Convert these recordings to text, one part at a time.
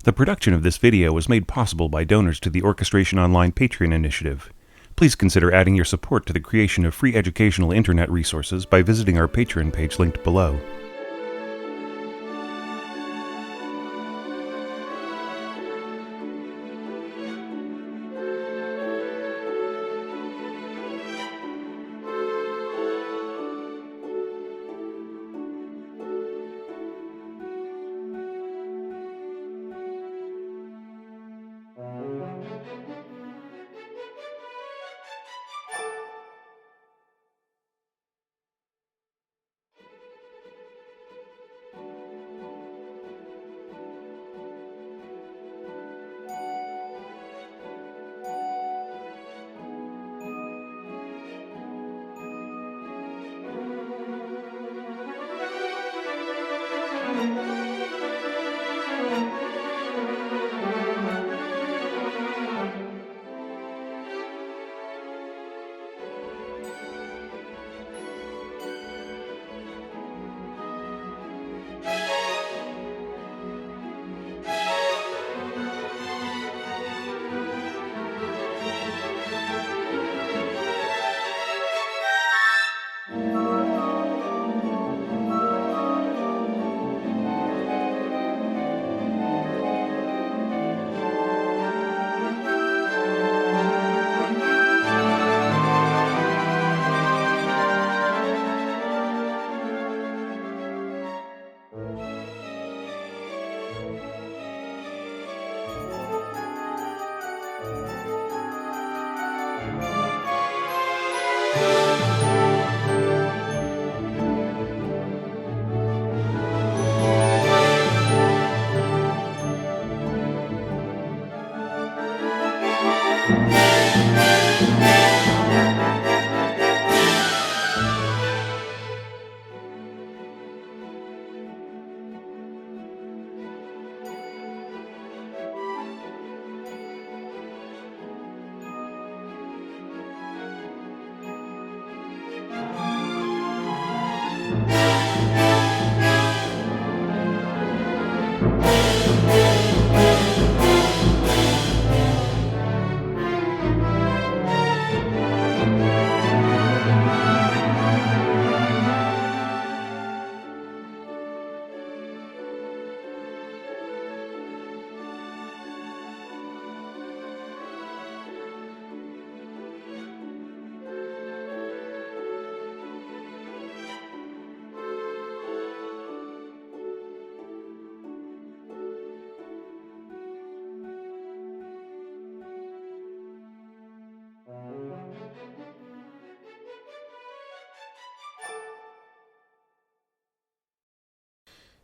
The production of this video was made possible by donors to the Orchestration Online Patreon initiative. Please consider adding your support to the creation of free educational internet resources by visiting our Patreon page linked below.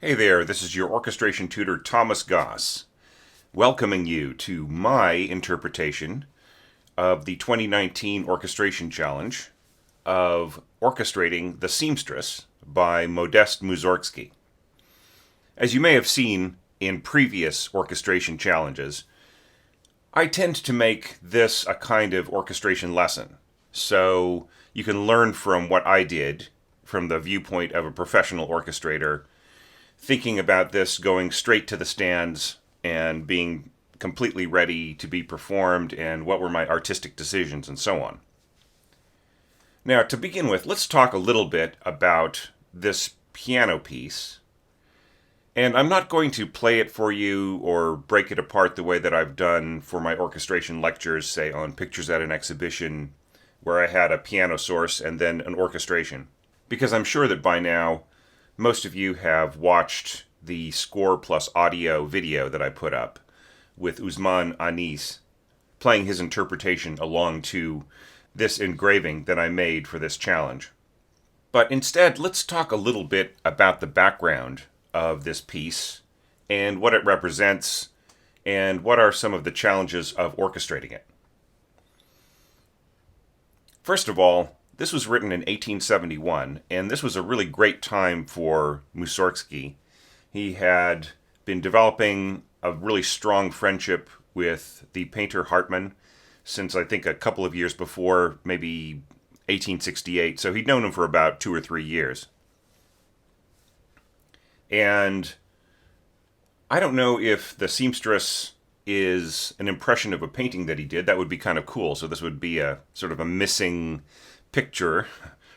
Hey there, this is your orchestration tutor Thomas Goss, welcoming you to my interpretation of the 2019 Orchestration Challenge of Orchestrating the Seamstress by Modest Mussorgsky. As you may have seen in previous orchestration challenges, I tend to make this a kind of orchestration lesson, so you can learn from what I did from the viewpoint of a professional orchestrator, thinking about this going straight to the stands and being completely ready to be performed and what were my artistic decisions and so on. Now, to begin with, let's talk a little bit about this piano piece. And I'm not going to play it for you or break it apart the way that I've done for my orchestration lectures, say on Pictures at an Exhibition, where I had a piano source and then an orchestration. Because I'm sure that by now, most of you have watched the score plus audio video that I put up with Usman Anis playing his interpretation along to this engraving that I made for this challenge. But instead, let's talk a little bit about the background of this piece and what it represents and what are some of the challenges of orchestrating it. First of all, this was written in 1871, and this was a really great time for Mussorgsky. He had been developing a really strong friendship with the painter Hartmann since I think a couple of years before, maybe 1868. So he'd known him for about 2 or 3 years. And I don't know if the seamstress is an impression of a painting that he did. That would be kind of cool. So this would be a sort of a missing picture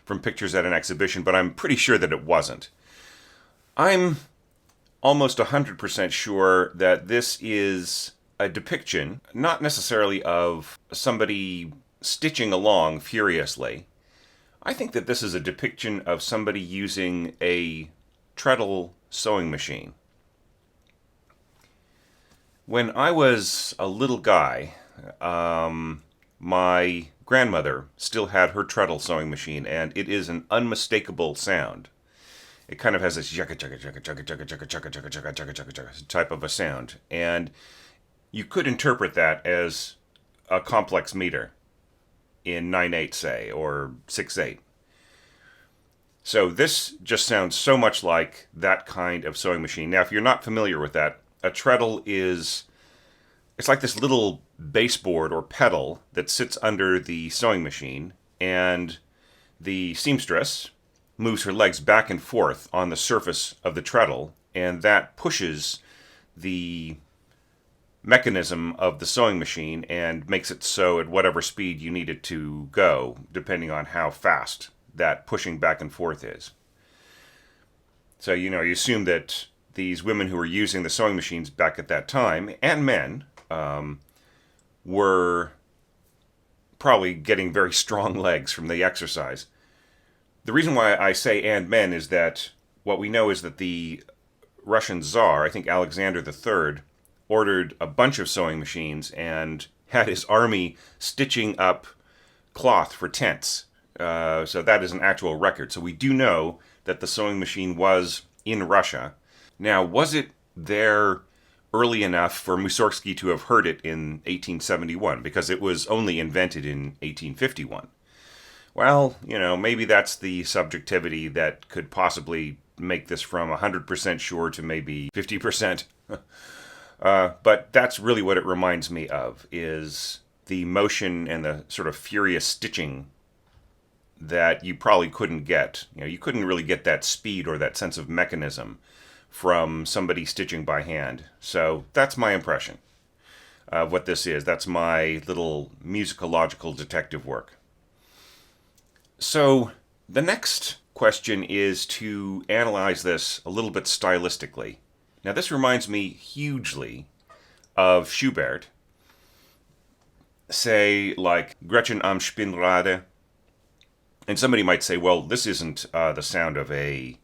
from pictures at an exhibition, but I'm pretty sure that it wasn't. I'm almost 100% sure that this is a depiction, not necessarily of somebody stitching along furiously. I think that this is a depiction of somebody using a treadle sewing machine. When I was a little guy, my grandmother still had her treadle sewing machine, and it is an unmistakable sound. It kind of has this chugga chugga chugga chugga chugga chugga chugga chugga chugga chugga chugga chugga type of a sound, and you could interpret that as a complex meter in 9/8, say, or 6/8. So this just sounds so much like that kind of sewing machine. Now, if you're not familiar with that, a treadle is, it's like this little baseboard or pedal that sits under the sewing machine, and the seamstress moves her legs back and forth on the surface of the treadle, and that pushes the mechanism of the sewing machine and makes it so at whatever speed you need it to go, depending on how fast that pushing back and forth is. So, you assume that these women who were using the sewing machines back at that time, and men, were probably getting very strong legs from the exercise. The reason why I say and men is that what we know is that the Russian Tsar, I think Alexander III, ordered a bunch of sewing machines and had his army stitching up cloth for tents. So that is an actual record. So we do know that the sewing machine was in Russia. Now, was it there early enough for Mussorgsky to have heard it in 1871? Because it was only invented in 1851. Well, maybe that's the subjectivity that could possibly make this from 100% sure to maybe 50%. But that's really what it reminds me of, is the motion and the sort of furious stitching that you probably couldn't get. You couldn't really get that speed or that sense of mechanism from somebody stitching by hand. So that's my impression of what this is. That's my little musicological detective work. So the next question is to analyze this a little bit stylistically. Now, this reminds me hugely of Schubert. Say, like Gretchen am Spinnrade. And somebody might say, well, this isn't the sound of a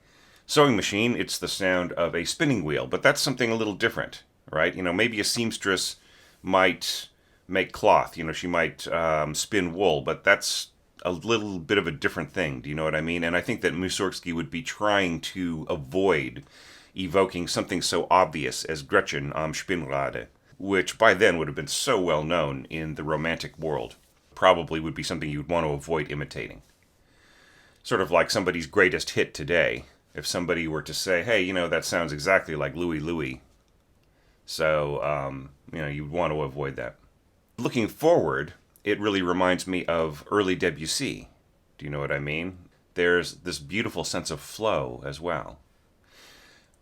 sewing machine, it's the sound of a spinning wheel. But that's something a little different, right? Maybe a seamstress might make cloth. She might spin wool, but that's a little bit of a different thing. Do you know what I mean? And I think that Mussorgsky would be trying to avoid evoking something so obvious as Gretchen am Spinnrade, which by then would have been so well known in the Romantic world. Probably would be something you'd want to avoid imitating. Sort of like somebody's greatest hit today. If somebody were to say, hey, that sounds exactly like Louie Louie. So, you'd want to avoid that. Looking forward, it really reminds me of early Debussy. Do you know what I mean? There's this beautiful sense of flow as well.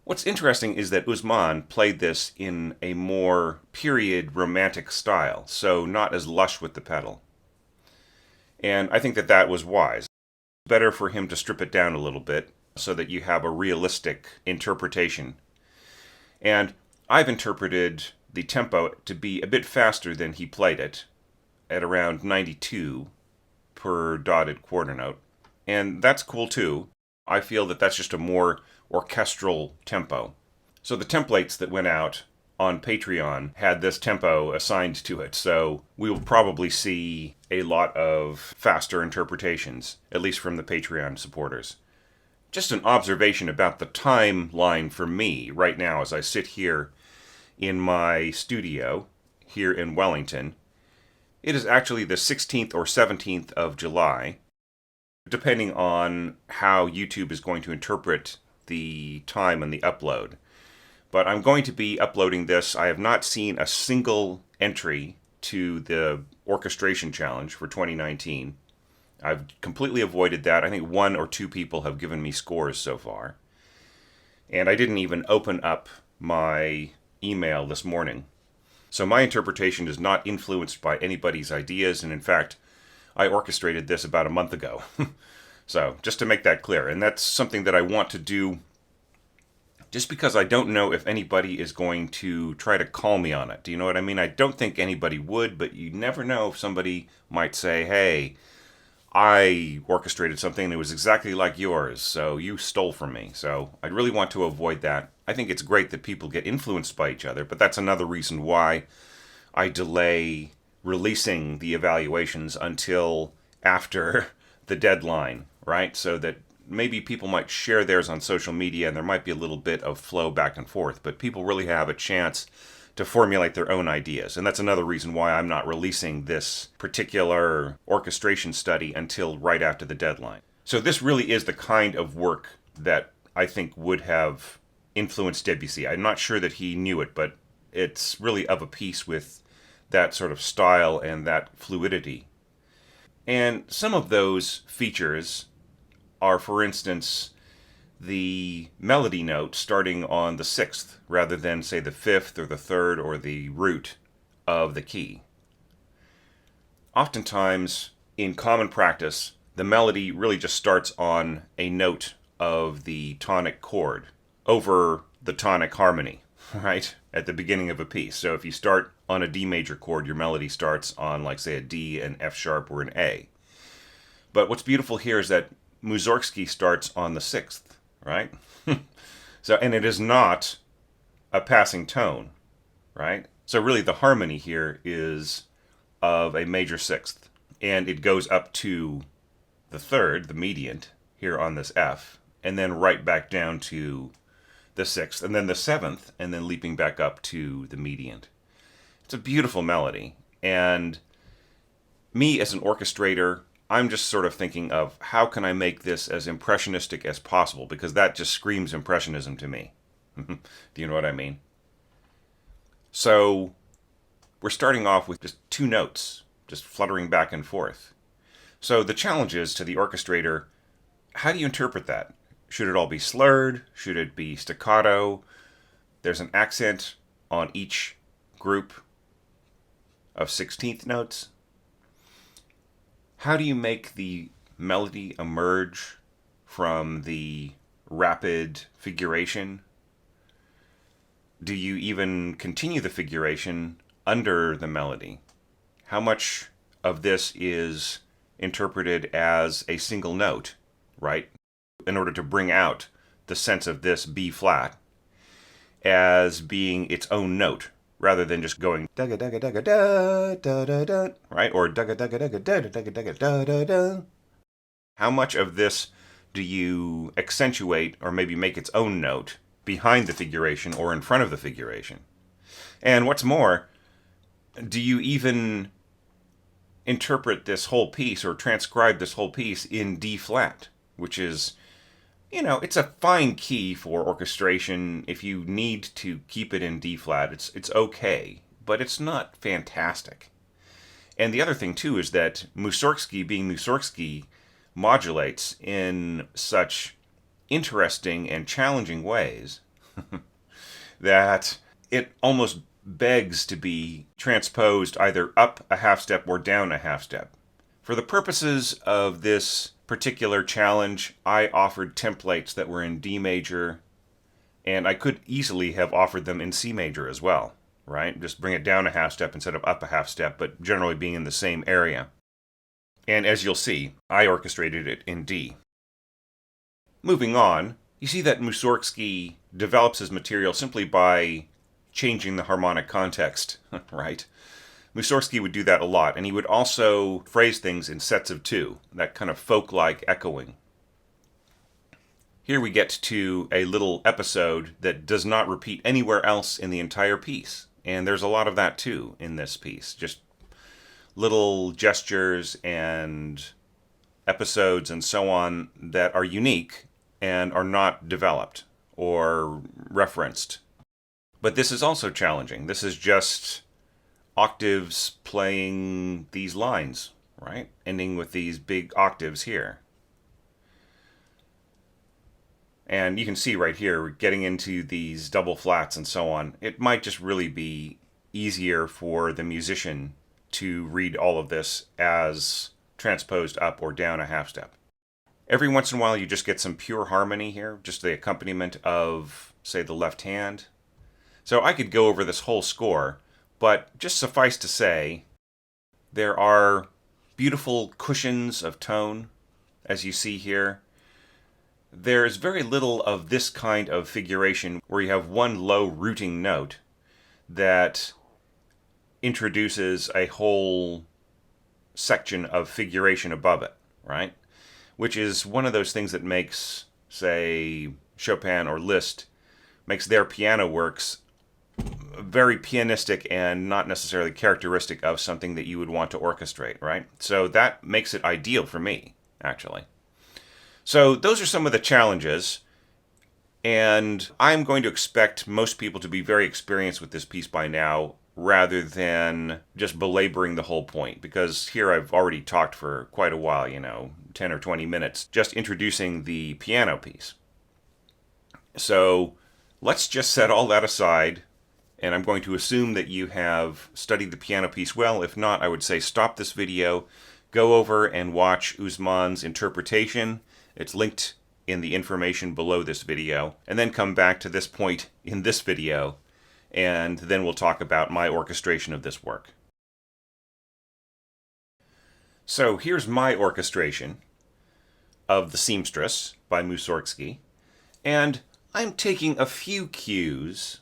What's interesting is that Usman played this in a more period romantic style, so not as lush with the pedal. And I think that that was wise. Better for him to strip it down a little bit so that you have a realistic interpretation. And I've interpreted the tempo to be a bit faster than he played it, at around 92 per dotted quarter note. And that's cool too. I feel that that's just a more orchestral tempo. So the templates that went out on Patreon had this tempo assigned to it, so we will probably see a lot of faster interpretations, at least from the Patreon supporters. Just an observation about the timeline for me right now as I sit here in my studio here in Wellington. It is actually the 16th or 17th of July, depending on how YouTube is going to interpret the time and the upload. But I'm going to be uploading this. I have not seen a single entry to the Orchestration Challenge for 2019. I've completely avoided that. I think 1 or 2 people have given me scores so far. And I didn't even open up my email this morning. So my interpretation is not influenced by anybody's ideas, and in fact, I orchestrated this about a month ago. So just to make that clear, and that's something that I want to do just because I don't know if anybody is going to try to call me on it. Do you know what I mean? I don't think anybody would, but you never know if somebody might say, hey, I orchestrated something and it was exactly like yours, so you stole from me. So I really want to avoid that. I think it's great that people get influenced by each other, but that's another reason why I delay releasing the evaluations until after the deadline, right? So that maybe people might share theirs on social media and there might be a little bit of flow back and forth, but people really have a chance to formulate their own ideas. And that's another reason why I'm not releasing this particular orchestration study until right after the deadline. So this really is the kind of work that I think would have influenced Debussy. I'm not sure that he knew it, but it's really of a piece with that sort of style and that fluidity. And some of those features are, for instance, the melody note starting on the sixth rather than, say, the fifth or the third or the root of the key. Oftentimes, in common practice, the melody really just starts on a note of the tonic chord over the tonic harmony, right, at the beginning of a piece. So if you start on a D major chord, your melody starts on, like, say, a D, an F sharp, or an A. But what's beautiful here is that Mussorgsky starts on the sixth, right? So, and it is not a passing tone, right? So really the harmony here is of a major sixth, and it goes up to the third, the mediant, here on this F, and then right back down to the sixth, and then the seventh, and then leaping back up to the mediant. It's a beautiful melody, and me as an orchestrator, I'm just sort of thinking of how can I make this as impressionistic as possible, because that just screams impressionism to me. Do you know what I mean? So we're starting off with just two notes, just fluttering back and forth. So the challenge is to the orchestrator, how do you interpret that? Should it all be slurred? Should it be staccato? There's an accent on each group of 16th notes. How do you make the melody emerge from the rapid figuration? Do you even continue the figuration under the melody? How much of this is interpreted as a single note, right? In order to bring out the sense of this B flat as being its own note, rather than just going dugga dugga dugga da da da da, right? Or dugga dugga dugga da da dugga dugga da da da. How much of this do you accentuate or maybe make its own note behind the figuration or in front of the figuration? And what's more, do you even interpret this whole piece or transcribe this whole piece in D flat, which is, you know, it's a fine key for orchestration. If you need to keep it in D flat, it's okay, but it's not fantastic. And the other thing too is that Mussorgsky, being Mussorgsky, modulates in such interesting and challenging ways that it almost begs to be transposed either up a half step or down a half step. For the purposes of this particular challenge, I offered templates that were in D major, and I could easily have offered them in C major as well, right? Just bring it down a half step instead of up a half step, but generally being in the same area. And as you'll see, I orchestrated it in D. Moving on, you see that Mussorgsky develops his material simply by changing the harmonic context, right? Mussorgsky would do that a lot, and he would also phrase things in sets of two, that kind of folk-like echoing. Here we get to a little episode that does not repeat anywhere else in the entire piece, and there's a lot of that too in this piece, just little gestures and episodes and so on that are unique and are not developed or referenced. But this is also challenging. This is just octaves playing these lines, right? Ending with these big octaves here. And you can see right here, we're getting into these double flats and so on. It might just really be easier for the musician to read all of this as transposed up or down a half step. Every once in a while, you just get some pure harmony here, just the accompaniment of, say, the left hand. So I could go over this whole score, but just suffice to say, there are beautiful cushions of tone, as you see here. There's very little of this kind of figuration where you have one low rooting note that introduces a whole section of figuration above it, right? Which is one of those things that makes, say, Chopin or Liszt, makes their piano works very pianistic and not necessarily characteristic of something that you would want to orchestrate, right? So that makes it ideal for me, actually. So those are some of the challenges, and I'm going to expect most people to be very experienced with this piece by now, rather than just belaboring the whole point, because here I've already talked for quite a while, 10 or 20 minutes, just introducing the piano piece. So let's just set all that aside, and I'm going to assume that you have studied the piano piece well. If not, I would say stop this video, go over and watch Usman's interpretation. It's linked in the information below this video, and then come back to this point in this video, and then we'll talk about my orchestration of this work. So here's my orchestration of The Seamstress by Mussorgsky, and I'm taking a few cues,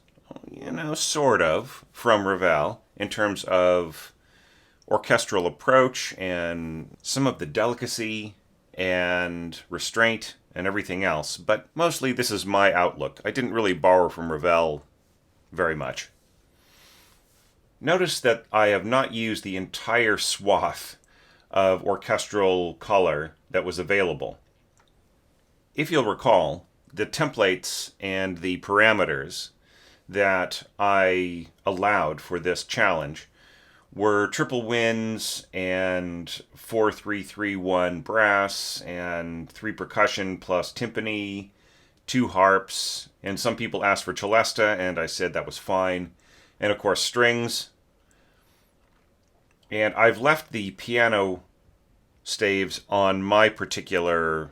sort of, from Ravel in terms of orchestral approach and some of the delicacy and restraint and everything else, but mostly this is my outlook. I didn't really borrow from Ravel very much. Notice that I have not used the entire swath of orchestral color that was available. If you'll recall, the templates and the parameters that I allowed for this challenge were triple winds and 4-3-3-1 brass and 3 percussion plus timpani, 2 harps, and some people asked for celesta, and I said that was fine. And of course strings. And I've left the piano staves on my particular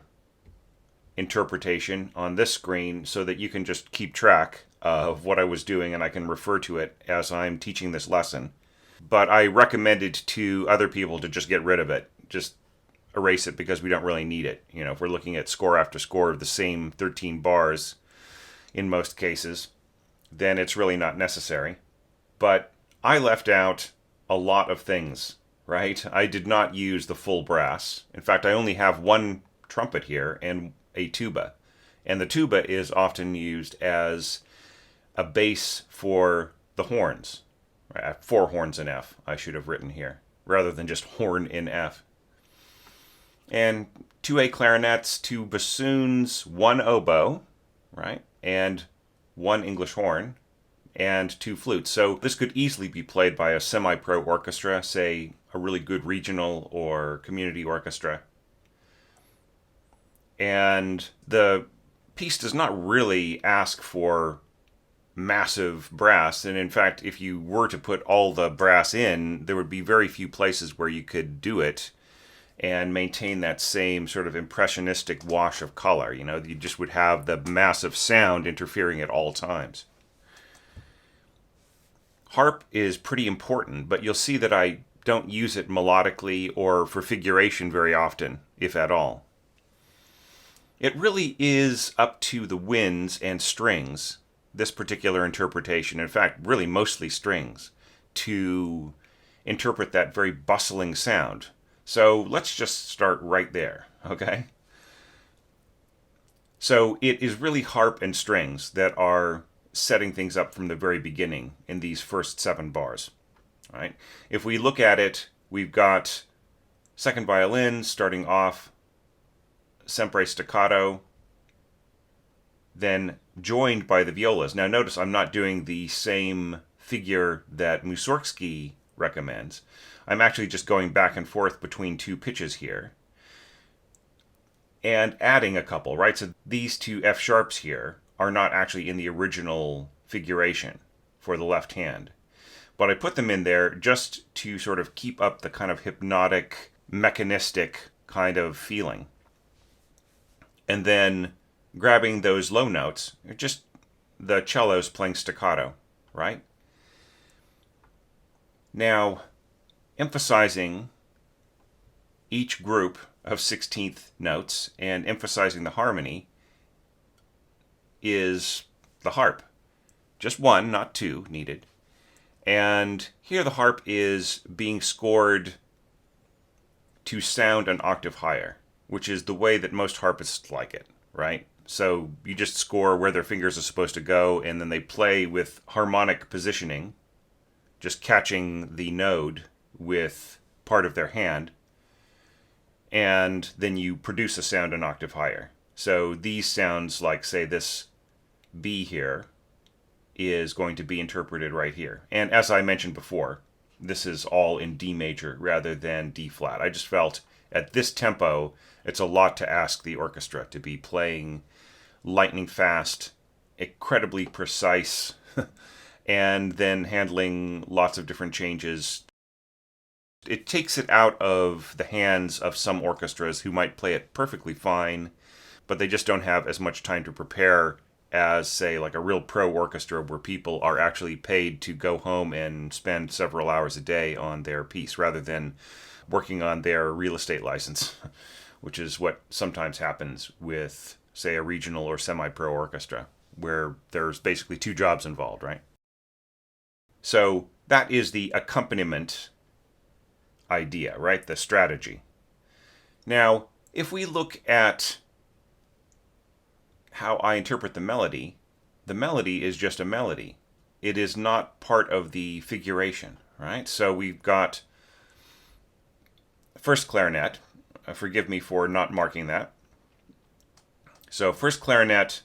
interpretation on this screen so that you can just keep track of what I was doing and I can refer to it as I'm teaching this lesson. But I recommended to other people to just get rid of it. Just erase it because we don't really need it. If we're looking at score after score of the same 13 bars in most cases, then it's really not necessary. But I left out a lot of things, right? I did not use the full brass. In fact, I only have one trumpet here and a tuba. And the tuba is often used as a bass for the horns. 4 horns in F, I should have written here, rather than just horn in F. And 2 A clarinets, 2 bassoons, 1 oboe, right? And 1 English horn, and 2 flutes. So this could easily be played by a semi-pro orchestra, say a really good regional or community orchestra. And the piece does not really ask for massive brass, and in fact, if you were to put all the brass in, there would be very few places where you could do it and maintain that same sort of impressionistic wash of color. You just would have the massive sound interfering at all times. Harp is pretty important, but you'll see that I don't use it melodically or for figuration very often, if at all. It really is up to the winds and strings, this particular interpretation, in fact, really mostly strings, to interpret that very bustling sound. So let's just start right there, okay? So it is really harp and strings that are setting things up from the very beginning in these first 7 bars, all right? If we look at it, we've got second violin starting off sempre staccato, then joined by the violas. Now notice I'm not doing the same figure that Mussorgsky recommends. I'm actually just going back and forth between 2 pitches here. and adding a couple, right? So these two F sharps here are not actually in the original figuration for the left hand. But I put them in there just to sort of keep up the kind of hypnotic, mechanistic kind of feeling. And then grabbing those low notes, just the cellos playing staccato, right? Now, emphasizing each group of 16th notes and emphasizing the harmony is the harp. Just one, not two, needed. And here the harp is being scored to sound an octave higher, which is the way that most harpists like it, right? So you just score where their fingers are supposed to go, and then they play with harmonic positioning, just catching the node with part of their hand, and then you produce a sound an octave higher. So these sounds like, say, this B here is going to be interpreted right here. And as I mentioned before, this is all in D major rather than D flat. I just felt at this tempo, it's a lot to ask the orchestra to be playing lightning fast, incredibly precise, and then handling lots of different changes. It takes it out of the hands of some orchestras who might play it perfectly fine, but they just don't have as much time to prepare as, say, like a real pro orchestra where people are actually paid to go home and spend several hours a day on their piece rather than working on their real estate license, which is what sometimes happens with, say, a regional or semi-pro orchestra, where there's basically two jobs involved, right? So that is the accompaniment idea, right? The strategy. Now, if we look at how I interpret the melody is just a melody. It is not part of the figuration, right? So we've got first clarinet. Forgive me for not marking that. So first clarinet,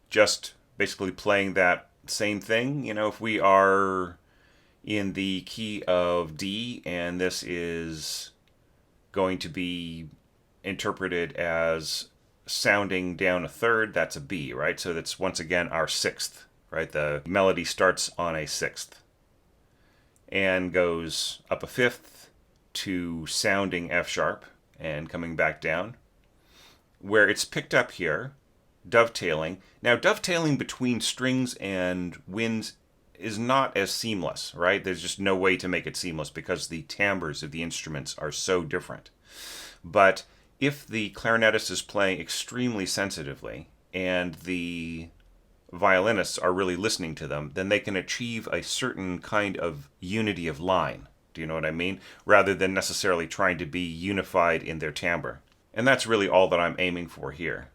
just basically playing that same thing. You know, if we are in the key of D and this is going to be interpreted as sounding down a third, that's a B, right? So that's once again our sixth, right? The melody starts on a sixth and goes up a fifth to sounding F sharp and coming back down, where it's picked up here, dovetailing. Now, dovetailing between strings and winds is not as seamless, right? There's just no way to make it seamless because the timbres of the instruments are so different. But if the clarinetist is playing extremely sensitively and the violinists are really listening to them, then they can achieve a certain kind of unity of line. Do you know what I mean? Rather than necessarily trying to be unified in their timbre. And that's really all that I'm aiming for here.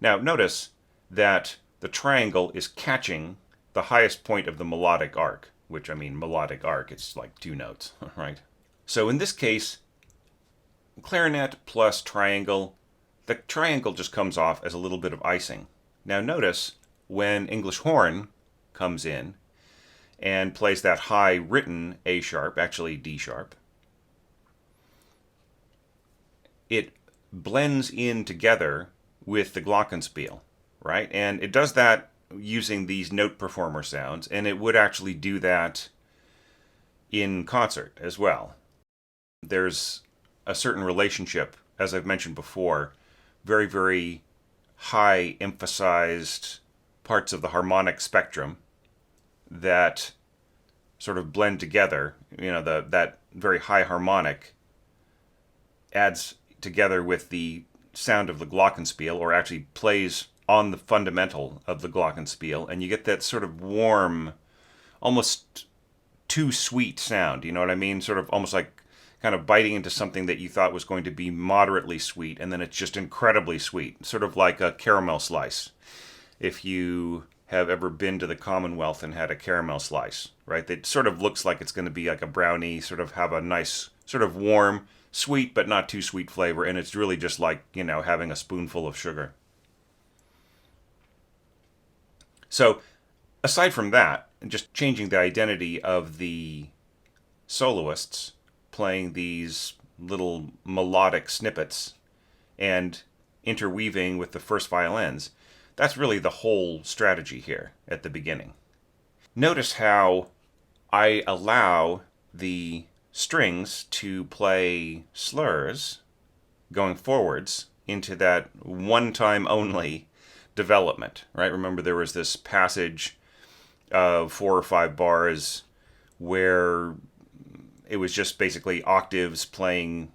Now, notice that the triangle is catching the highest point of the melodic arc, which, I mean, melodic arc, it's like two notes, right? So in this case, clarinet plus triangle, the triangle just comes off as a little bit of icing. Now notice when English horn comes in and plays that high written A sharp, actually D sharp, it blends in together with the glockenspiel, right? And it does that using these note performer sounds, and it would actually do that in concert as well. There's a certain relationship, as I've mentioned before, very, very high emphasized parts of the harmonic spectrum that sort of blend together. You know, that very high harmonic adds together with the sound of the glockenspiel, or actually plays on the fundamental of the glockenspiel, and you get that sort of warm, almost too sweet sound. You know what I mean? Sort of almost like kind of biting into something that you thought was going to be moderately sweet, and then it's just incredibly sweet, sort of like a caramel slice. If you have ever been to the Commonwealth and had a caramel slice, right? It sort of looks like it's going to be like a brownie, sort of have a nice, sort of warm, sweet but not too sweet flavor, and it's really just like, you know, having a spoonful of sugar. So, aside from that, just changing the identity of the soloists, playing these little melodic snippets and interweaving with the first violins. That's really the whole strategy here at the beginning. Notice how I allow the strings to play slurs going forwards into that one time only development, right? Remember, there was this passage of 4 or 5 bars where it was just basically octaves playing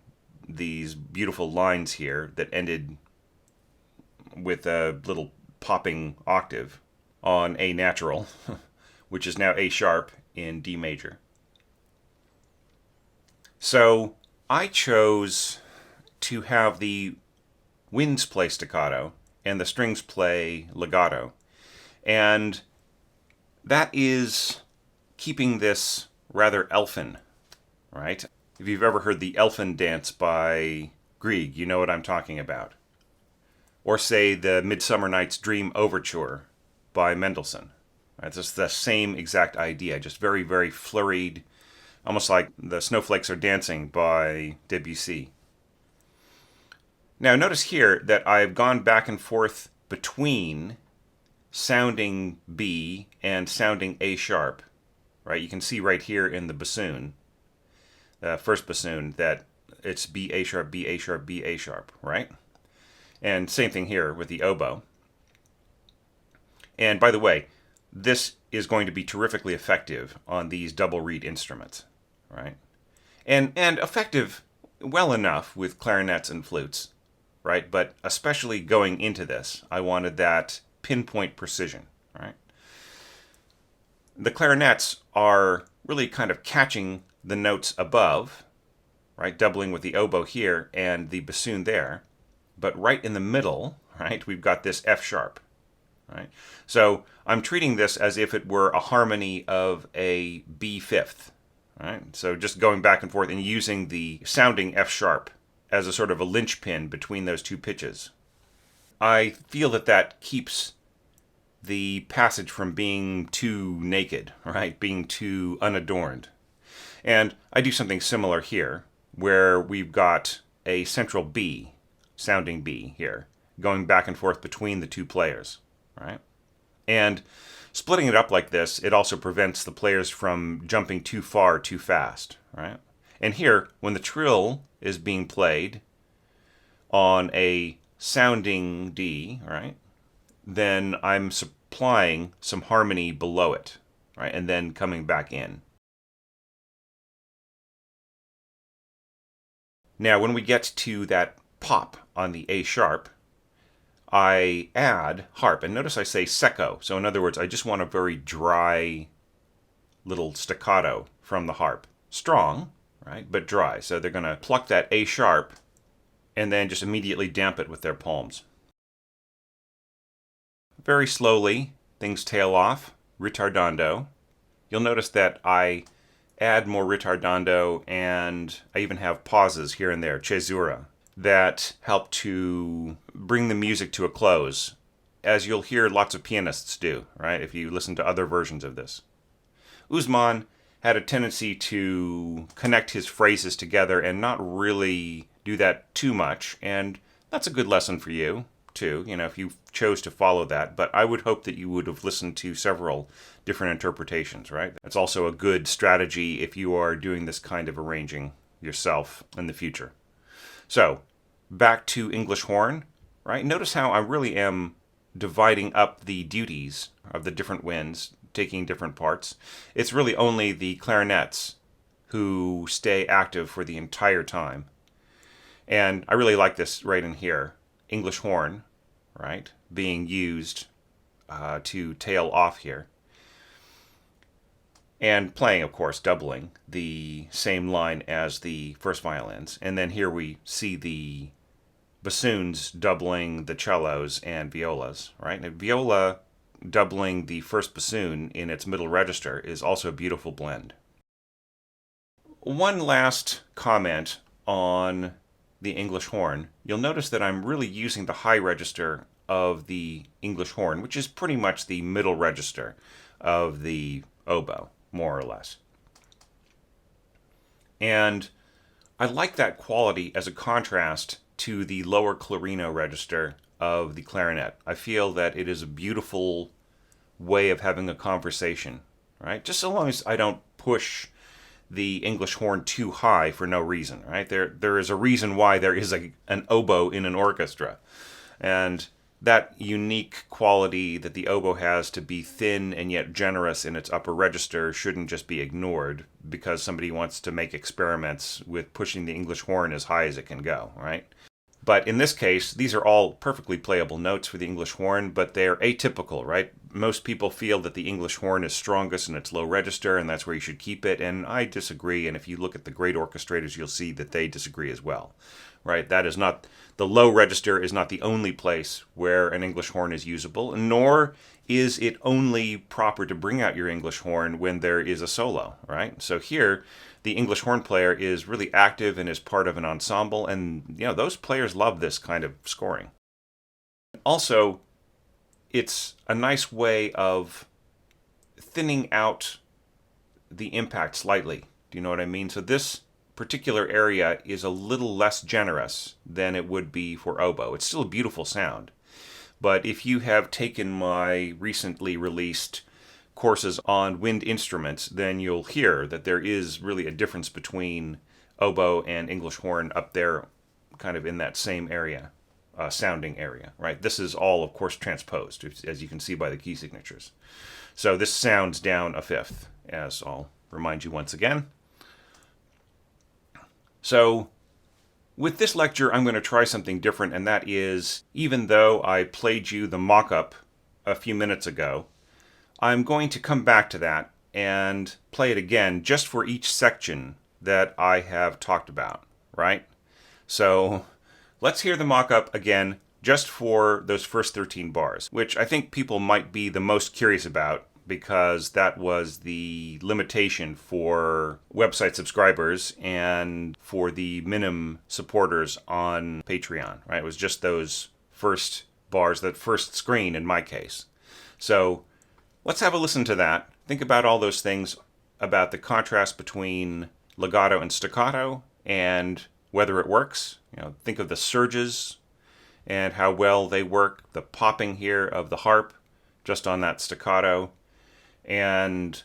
these beautiful lines here that ended with a little popping octave on A natural, which is now A sharp in D major. So I chose to have the winds play staccato and the strings play legato. And that is keeping this rather elfin, right? If you've ever heard the Elfin Dance by Grieg, you know what I'm talking about. Or say the Midsummer Night's Dream Overture by Mendelssohn. Right? It's the same exact idea, just very, very flurried, almost like The Snowflakes Are Dancing by Debussy. Now notice here that I've gone back and forth between sounding B and sounding A sharp. Right? You can see right here in the bassoon, the first bassoon, that it's B, A sharp, B, A sharp, B, A sharp, right? And same thing here with the oboe. And by the way, this is going to be terrifically effective on these double reed instruments, right? And effective well enough with clarinets and flutes, right? But especially going into this, I wanted that pinpoint precision, right? The clarinets are really kind of catching the notes above, right? Doubling with the oboe here and the bassoon there. But right in the middle, right, we've got this F sharp, right? So I'm treating this as if it were a harmony of a B fifth, right? So just going back and forth and using the sounding F sharp as a sort of a linchpin between those two pitches. I feel that that keeps the passage from being too naked, right? Being too unadorned. And I do something similar here, where we've got a central B, sounding B here, going back and forth between the two players, right? And splitting it up like this, it also prevents the players from jumping too far too fast, right? And here, when the trill is being played on a sounding D, right, then I'm supplying some harmony below it, right, and then coming back in. Now, when we get to that pop on the A sharp, I add harp. And notice I say secco. So in other words, I just want a very dry little staccato from the harp. Strong, right, but dry. So they're going to pluck that A sharp and then just immediately damp it with their palms. Very slowly, things tail off, ritardando. You'll notice that I add more ritardando, and I even have pauses here and there, cesura, that help to bring the music to a close, as you'll hear lots of pianists do, right, if you listen to other versions of this. Usman had a tendency to connect his phrases together and not really do that too much, and that's a good lesson for you, too, if you chose to follow that, but I would hope that you would have listened to several different interpretations, right? That's also a good strategy if you are doing this kind of arranging yourself in the future. So, back to English horn, right? Notice how I really am dividing up the duties of the different winds, taking different parts. It's really only the clarinets who stay active for the entire time. And I really like this right in here. English horn, right, being used to tail off here. And playing, of course, doubling the same line as the first violins. And then here we see the bassoons doubling the cellos and violas, right? And viola doubling the first bassoon in its middle register is also a beautiful blend. One last comment on the English horn. You'll notice that I'm really using the high register of the English horn, which is pretty much the middle register of the oboe, more or less. And I like that quality as a contrast to the lower clarino register of the clarinet. I feel that it is a beautiful way of having a conversation, right? Just so long as I don't push the English horn too high for no reason, right? There is a reason why there is an oboe in an orchestra. And that unique quality that the oboe has to be thin and yet generous in its upper register shouldn't just be ignored because somebody wants to make experiments with pushing the English horn as high as it can go, right? But in this case, these are all perfectly playable notes for the English horn, but they're atypical, right? Most people feel that the English horn is strongest in its low register, and that's where you should keep it, and I disagree, and if you look at the great orchestrators, you'll see that they disagree as well, right? That is not, the low register is not the only place where an English horn is usable, nor is it only proper to bring out your English horn when there is a solo, right? So here, the English horn player is really active and is part of an ensemble, and those players love this kind of scoring. Also, it's a nice way of thinning out the impact slightly. Do you know what I mean? So this particular area is a little less generous than it would be for oboe. It's still a beautiful sound. But if you have taken my recently released courses on wind instruments, then you'll hear that there is really a difference between oboe and English horn up there, kind of in that same area, sounding area, right? This is all, of course, transposed, as you can see by the key signatures. So this sounds down a fifth, as I'll remind you once again. So with this lecture, I'm going to try something different, and that is, even though I played you the mock-up a few minutes ago, I'm going to come back to that and play it again just for each section that I have talked about, right? So let's hear the mock-up again just for those first 13 bars, which I think people might be the most curious about because that was the limitation for website subscribers and for the minimum supporters on Patreon, right? It was just those first bars, that first screen in my case. So let's have a listen to that. Think about all those things, about the contrast between legato and staccato and whether it works. Think of the surges and how well they work, the popping here of the harp just on that staccato, and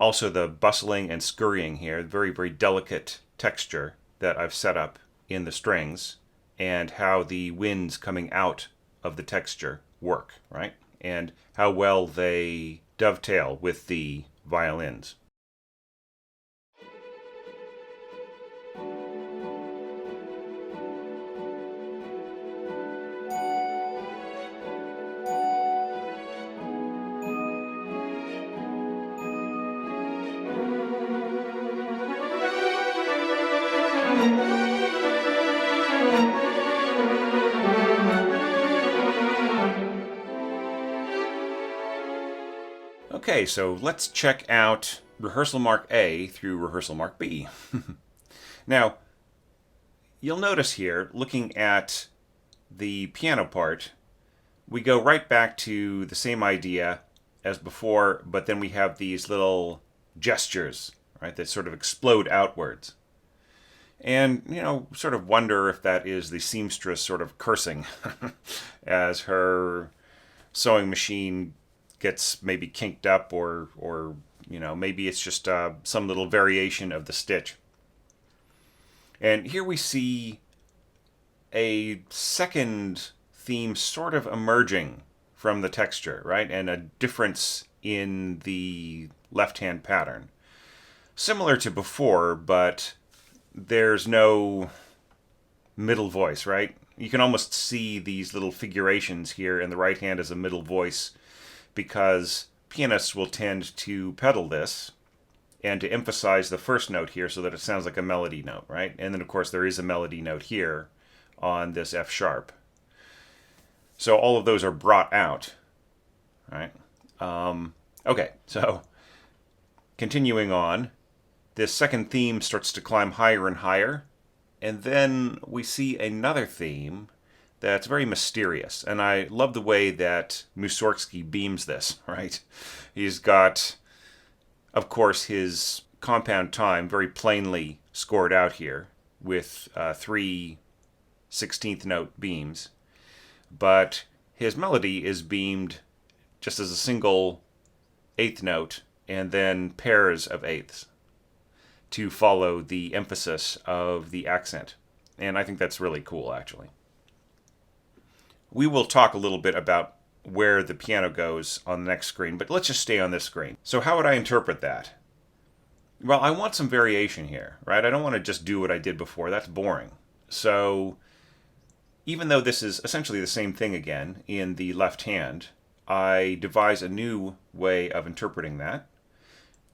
also the bustling and scurrying here, very, very delicate texture that I've set up in the strings, and how the winds coming out of the texture work, right? And how well they dovetail with the violins. Okay, so let's check out Rehearsal Mark A through Rehearsal Mark B. Now, you'll notice here, looking at the piano part, we go right back to the same idea as before, but then we have these little gestures, right, that sort of explode outwards. And, sort of wonder if that is the seamstress sort of cursing as her sewing machine gets maybe kinked up, or maybe it's just some little variation of the stitch. And here we see a second theme sort of emerging from the texture, right? And a difference in the left-hand pattern. Similar to before, but there's no middle voice, right? You can almost see these little figurations here, and the right hand is a middle voice, because pianists will tend to pedal this and to emphasize the first note here so that it sounds like a melody note, right? And then, of course, there is a melody note here on this F sharp. So all of those are brought out, right? Okay, so continuing on, this second theme starts to climb higher and higher, and then we see another theme that's very mysterious. And I love the way that Mussorgsky beams this, right? He's got, of course, his compound time very plainly scored out here with 3/16 16th note beams, but his melody is beamed just as a single eighth note and then pairs of eighths to follow the emphasis of the accent. And I think that's really cool, actually. We will talk a little bit about where the piano goes on the next screen, but let's just stay on this screen. So how would I interpret that? Well, I want some variation here, right? I don't want to just do what I did before. That's boring. So even though this is essentially the same thing again in the left hand, I devise a new way of interpreting that.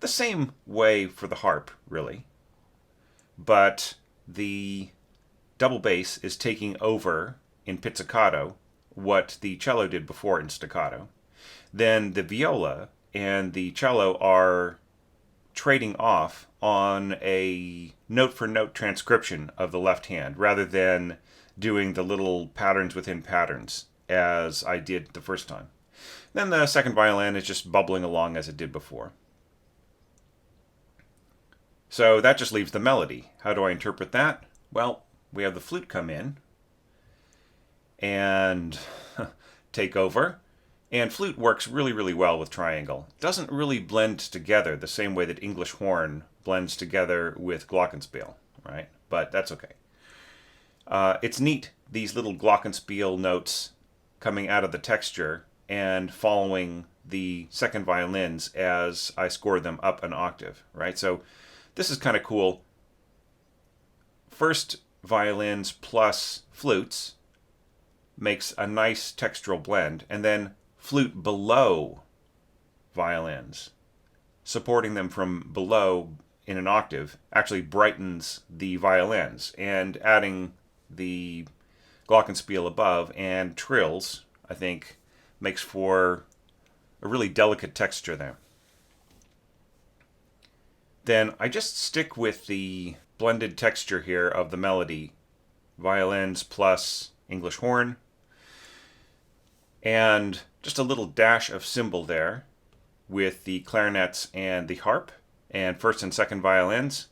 The same way for the harp, really. But the double bass is taking over in pizzicato what the cello did before in staccato. Then the viola and the cello are trading off on a note-for-note transcription of the left hand rather than doing the little patterns within patterns as I did the first time. Then the second violin is just bubbling along as it did before. So that just leaves the melody. How do I interpret that? Well, we have the flute come in and take over. And flute works really, really well with triangle. It doesn't really blend together the same way that English horn blends together with glockenspiel, right? But that's okay. It's neat, these little glockenspiel notes coming out of the texture and following the second violins as I score them up an octave, right? So this is kind of cool. First violins plus flutes makes a nice textural blend, and then flute below violins, supporting them from below in an octave, actually brightens the violins, and adding the glockenspiel above and trills, I think, makes for a really delicate texture there. Then I just stick with the blended texture here of the melody, violins plus English horn, and just a little dash of cymbal there with the clarinets and the harp and first and second violins.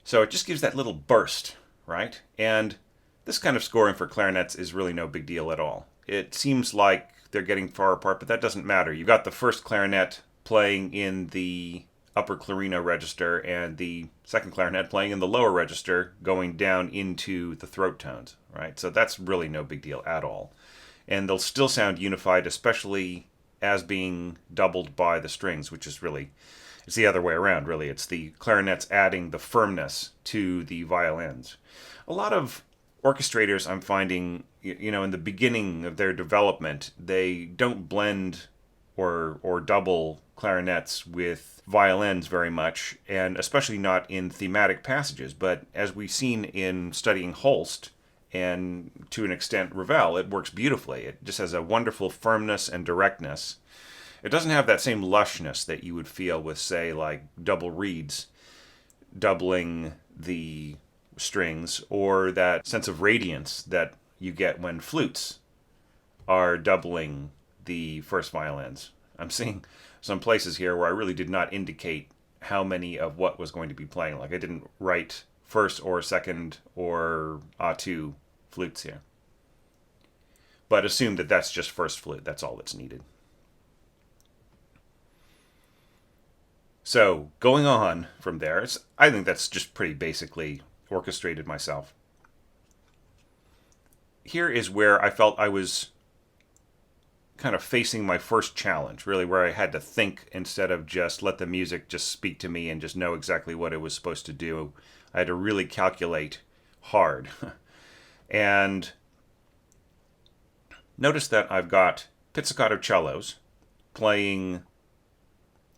So it just gives that little burst, right? And this kind of scoring for clarinets is really no big deal at all. It seems like they're getting far apart, but that doesn't matter. You've got the first clarinet playing in the upper clarino register and the second clarinet playing in the lower register going down into the throat tones, right? So that's really no big deal at all. And they'll still sound unified, especially as being doubled by the strings, which is really, it's the other way around, really. It's the clarinets adding the firmness to the violins. A lot of orchestrators, I'm finding, in the beginning of their development, they don't blend or double clarinets with violins very much, and especially not in thematic passages. But as we've seen in studying Holst, and to an extent Ravel, it works beautifully. It just has a wonderful firmness and directness. It doesn't have that same lushness that you would feel with, say, like double reeds doubling the strings, or that sense of radiance that you get when flutes are doubling the first violins. I'm seeing some places here where I really did not indicate how many of what was going to be playing. Like I didn't write first or second or A2 flutes here. But assume that that's just first flute. That's all that's needed. So going on from there, I think that's just pretty basically orchestrated myself. Here is where I felt I was kind of facing my first challenge, really, where I had to think instead of just let the music just speak to me and just know exactly what it was supposed to do. I had to really calculate hard. And notice that I've got pizzicato cellos playing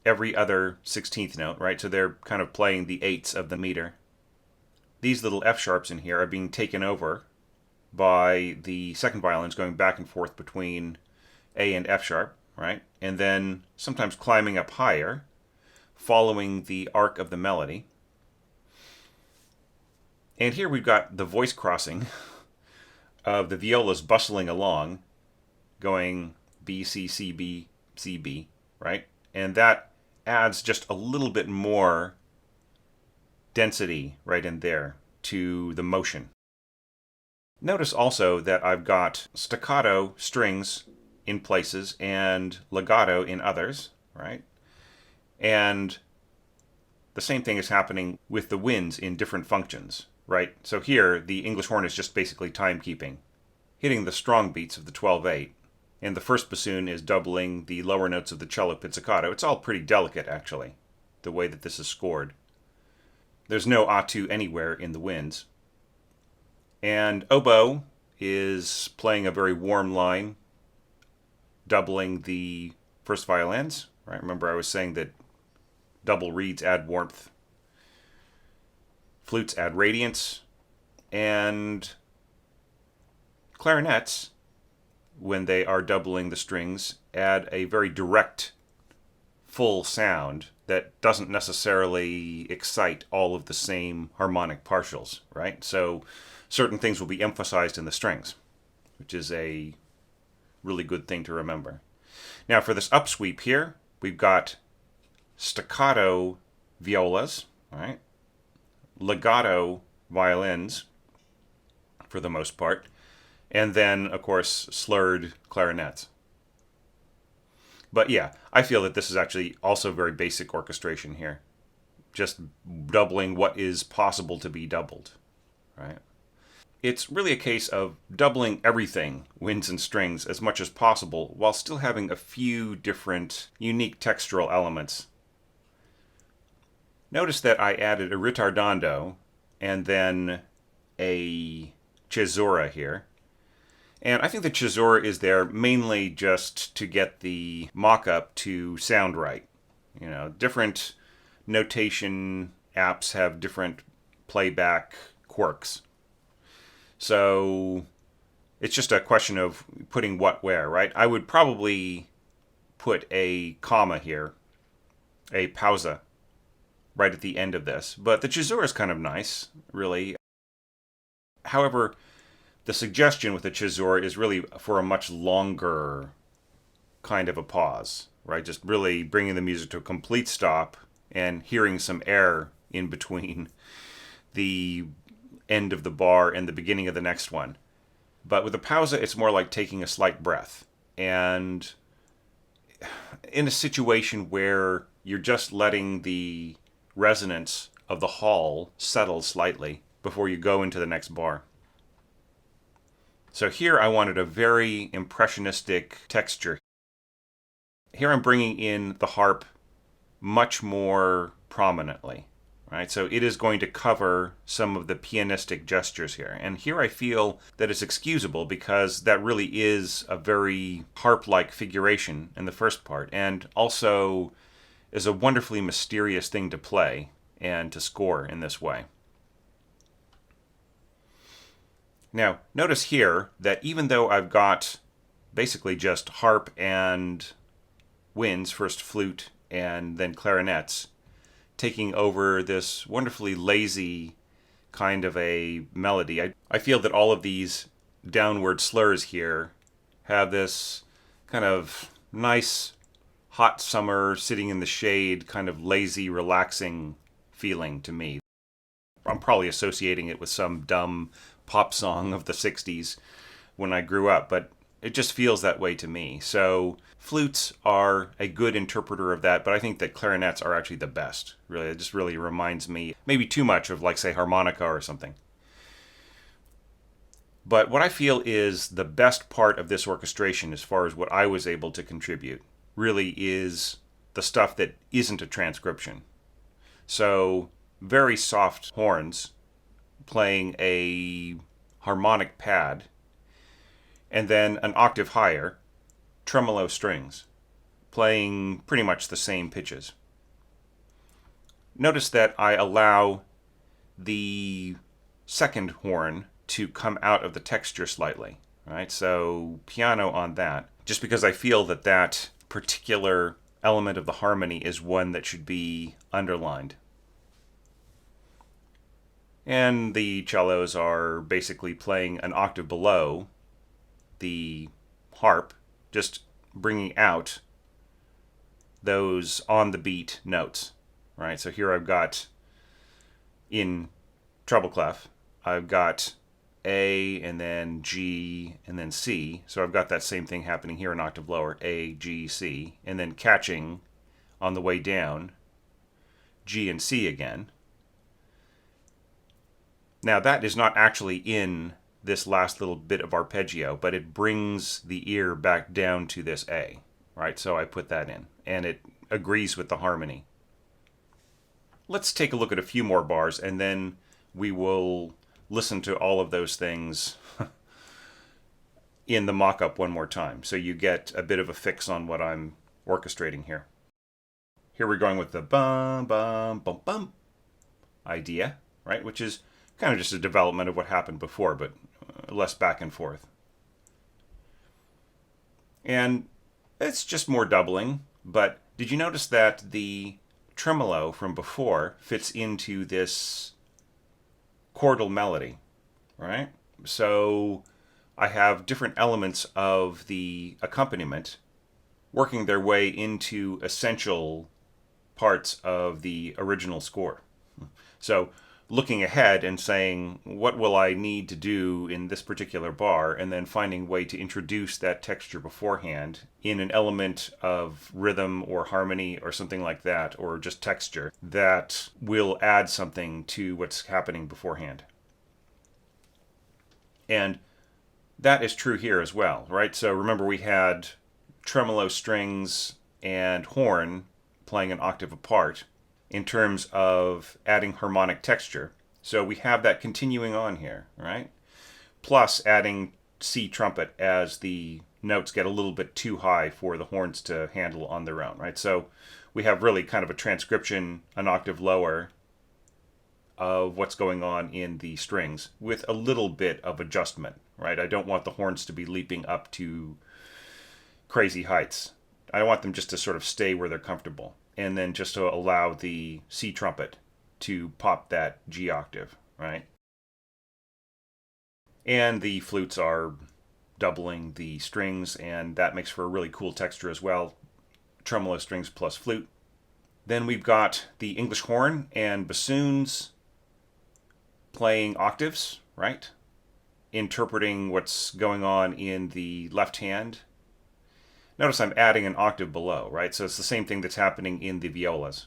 every other 16th note, right? So they're kind of playing the eighths of the meter. These little F sharps in here are being taken over by the second violins going back and forth between A and F sharp, right? And then sometimes climbing up higher, following the arc of the melody. And here we've got the voice crossing of the violas bustling along, going B, C, C, B, C, B, right? And that adds just a little bit more density right in there to the motion. Notice also that I've got staccato strings in places and legato in others, right? And the same thing is happening with the winds in different functions, right? So here, the English horn is just basically timekeeping, hitting the strong beats of the 12/8, and the first bassoon is doubling the lower notes of the cello pizzicato. It's all pretty delicate, actually, the way that this is scored. There's no A2 anywhere in the winds. And oboe is playing a very warm line, doubling the first violins, right? Remember I was saying that double reeds add warmth, flutes add radiance, and clarinets, when they are doubling the strings, add a very direct, full sound that doesn't necessarily excite all of the same harmonic partials, right? So certain things will be emphasized in the strings, which is a really good thing to remember. Now for this upsweep here, we've got staccato violas, right? Legato violins, for the most part, and then, of course, slurred clarinets. But yeah, I feel that this is actually also very basic orchestration here. Just doubling what is possible to be doubled, right? It's really a case of doubling everything, winds and strings, as much as possible, while still having a few different unique textural elements. Notice that I added a ritardando and then a cesura here. And I think the cesura is there mainly just to get the mock-up to sound right. You know, different notation apps have different playback quirks. So it's just a question of putting what where, right? I would probably put a comma here, a pausa, right at the end of this. But the cesura is kind of nice, really. However, the suggestion with the cesura is really for a much longer kind of a pause, right? Just really bringing the music to a complete stop and hearing some air in between the end of the bar and the beginning of the next one. But with a pausa, it's more like taking a slight breath. And in a situation where you're just letting the resonance of the hall settle slightly before you go into the next bar. So here I wanted a very impressionistic texture. Here I'm bringing in the harp much more prominently, right? So it is going to cover some of the pianistic gestures here. And here I feel that it's excusable because that really is a very harp-like figuration in the first part, and also is a wonderfully mysterious thing to play and to score in this way. Now, notice here that even though I've got basically just harp and winds, first flute and then clarinets, taking over this wonderfully lazy kind of a melody, I feel that all of these downward slurs here have this kind of nice, hot summer, sitting in the shade, kind of lazy, relaxing feeling to me. I'm probably associating it with some dumb pop song of the 60s when I grew up, but it just feels that way to me. So flutes are a good interpreter of that, but I think that clarinets are actually the best. Really, it just really reminds me maybe too much of, like, say, harmonica or something. But what I feel is the best part of this orchestration, as far as what I was able to contribute, really is the stuff that isn't a transcription. So very soft horns playing a harmonic pad, and then an octave higher, tremolo strings, playing pretty much the same pitches. Notice that I allow the second horn to come out of the texture slightly, right? So piano on that, just because I feel that that particular element of the harmony is one that should be underlined. And the cellos are basically playing an octave below the harp, just bringing out those on the beat notes, right? So here I've got, in treble clef, I've got A, and then G, and then C. So I've got that same thing happening here an octave lower, A, G, C, and then catching on the way down G and C again. Now that is not actually in this last little bit of arpeggio, but it brings the ear back down to this A, right? So I put that in, and it agrees with the harmony. Let's take a look at a few more bars, and then we will listen to all of those things in the mock-up one more time, so you get a bit of a fix on what I'm orchestrating here. Here we're going with the bum, bum, bum, bum idea, right? Which is kind of just a development of what happened before, but less back and forth. And it's just more doubling, but did you notice that the tremolo from before fits into this chordal melody, right? So I have different elements of the accompaniment working their way into essential parts of the original score. So looking ahead and saying, what will I need to do in this particular bar, and then finding a way to introduce that texture beforehand in an element of rhythm or harmony or something like that, or just texture, that will add something to what's happening beforehand. And that is true here as well, right? So remember we had tremolo strings and horn playing an octave apart in terms of adding harmonic texture. So we have that continuing on here, right? Plus adding C trumpet as the notes get a little bit too high for the horns to handle on their own, right? So we have really kind of a transcription an octave lower of what's going on in the strings with a little bit of adjustment, right? I don't want the horns to be leaping up to crazy heights. I want them just to sort of stay where they're comfortable, and then just to allow the C trumpet to pop that G octave, right? And the flutes are doubling the strings, and that makes for a really cool texture as well. Tremolo strings plus flute. Then we've got the English horn and bassoons playing octaves, right? Interpreting what's going on in the left hand. Notice I'm adding an octave below, right? So it's the same thing that's happening in the violas.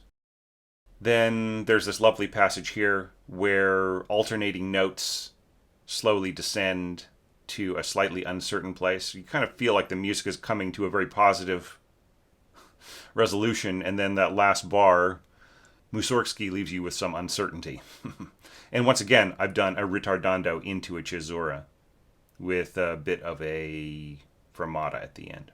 Then there's this lovely passage here where alternating notes slowly descend to a slightly uncertain place. You kind of feel like the music is coming to a very positive resolution, and then that last bar, Mussorgsky leaves you with some uncertainty. And once again, I've done a ritardando into a cesura with a bit of a fermata at the end.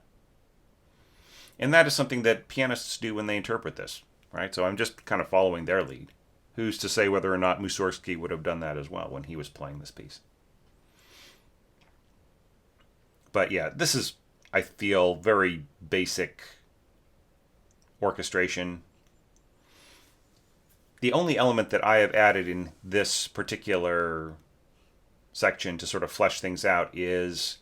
And that is something that pianists do when they interpret this, right? So I'm just kind of following their lead. Who's to say whether or not Mussorgsky would have done that as well when he was playing this piece? But yeah, this is, I feel, very basic orchestration. The only element that I have added in this particular section to sort of flesh things out is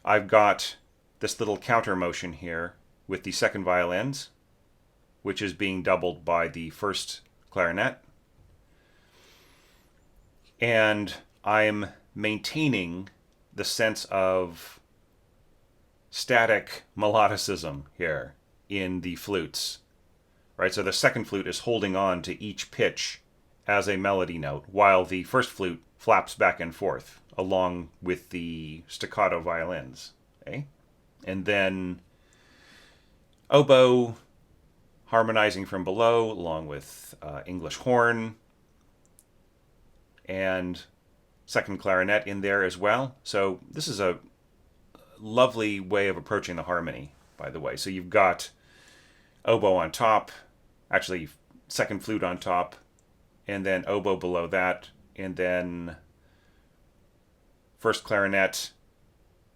I've got this little counter motion here with the second violins, which is being doubled by the first clarinet. And I'm maintaining the sense of static melodicism here in the flutes, right? So the second flute is holding on to each pitch as a melody note, while the first flute flaps back and forth along with the staccato violins, okay? And then oboe harmonizing from below along with English horn and second clarinet in there as well. So this is a lovely way of approaching the harmony, by the way. So you've got oboe on top, actually second flute on top, and then oboe below that, and then first clarinet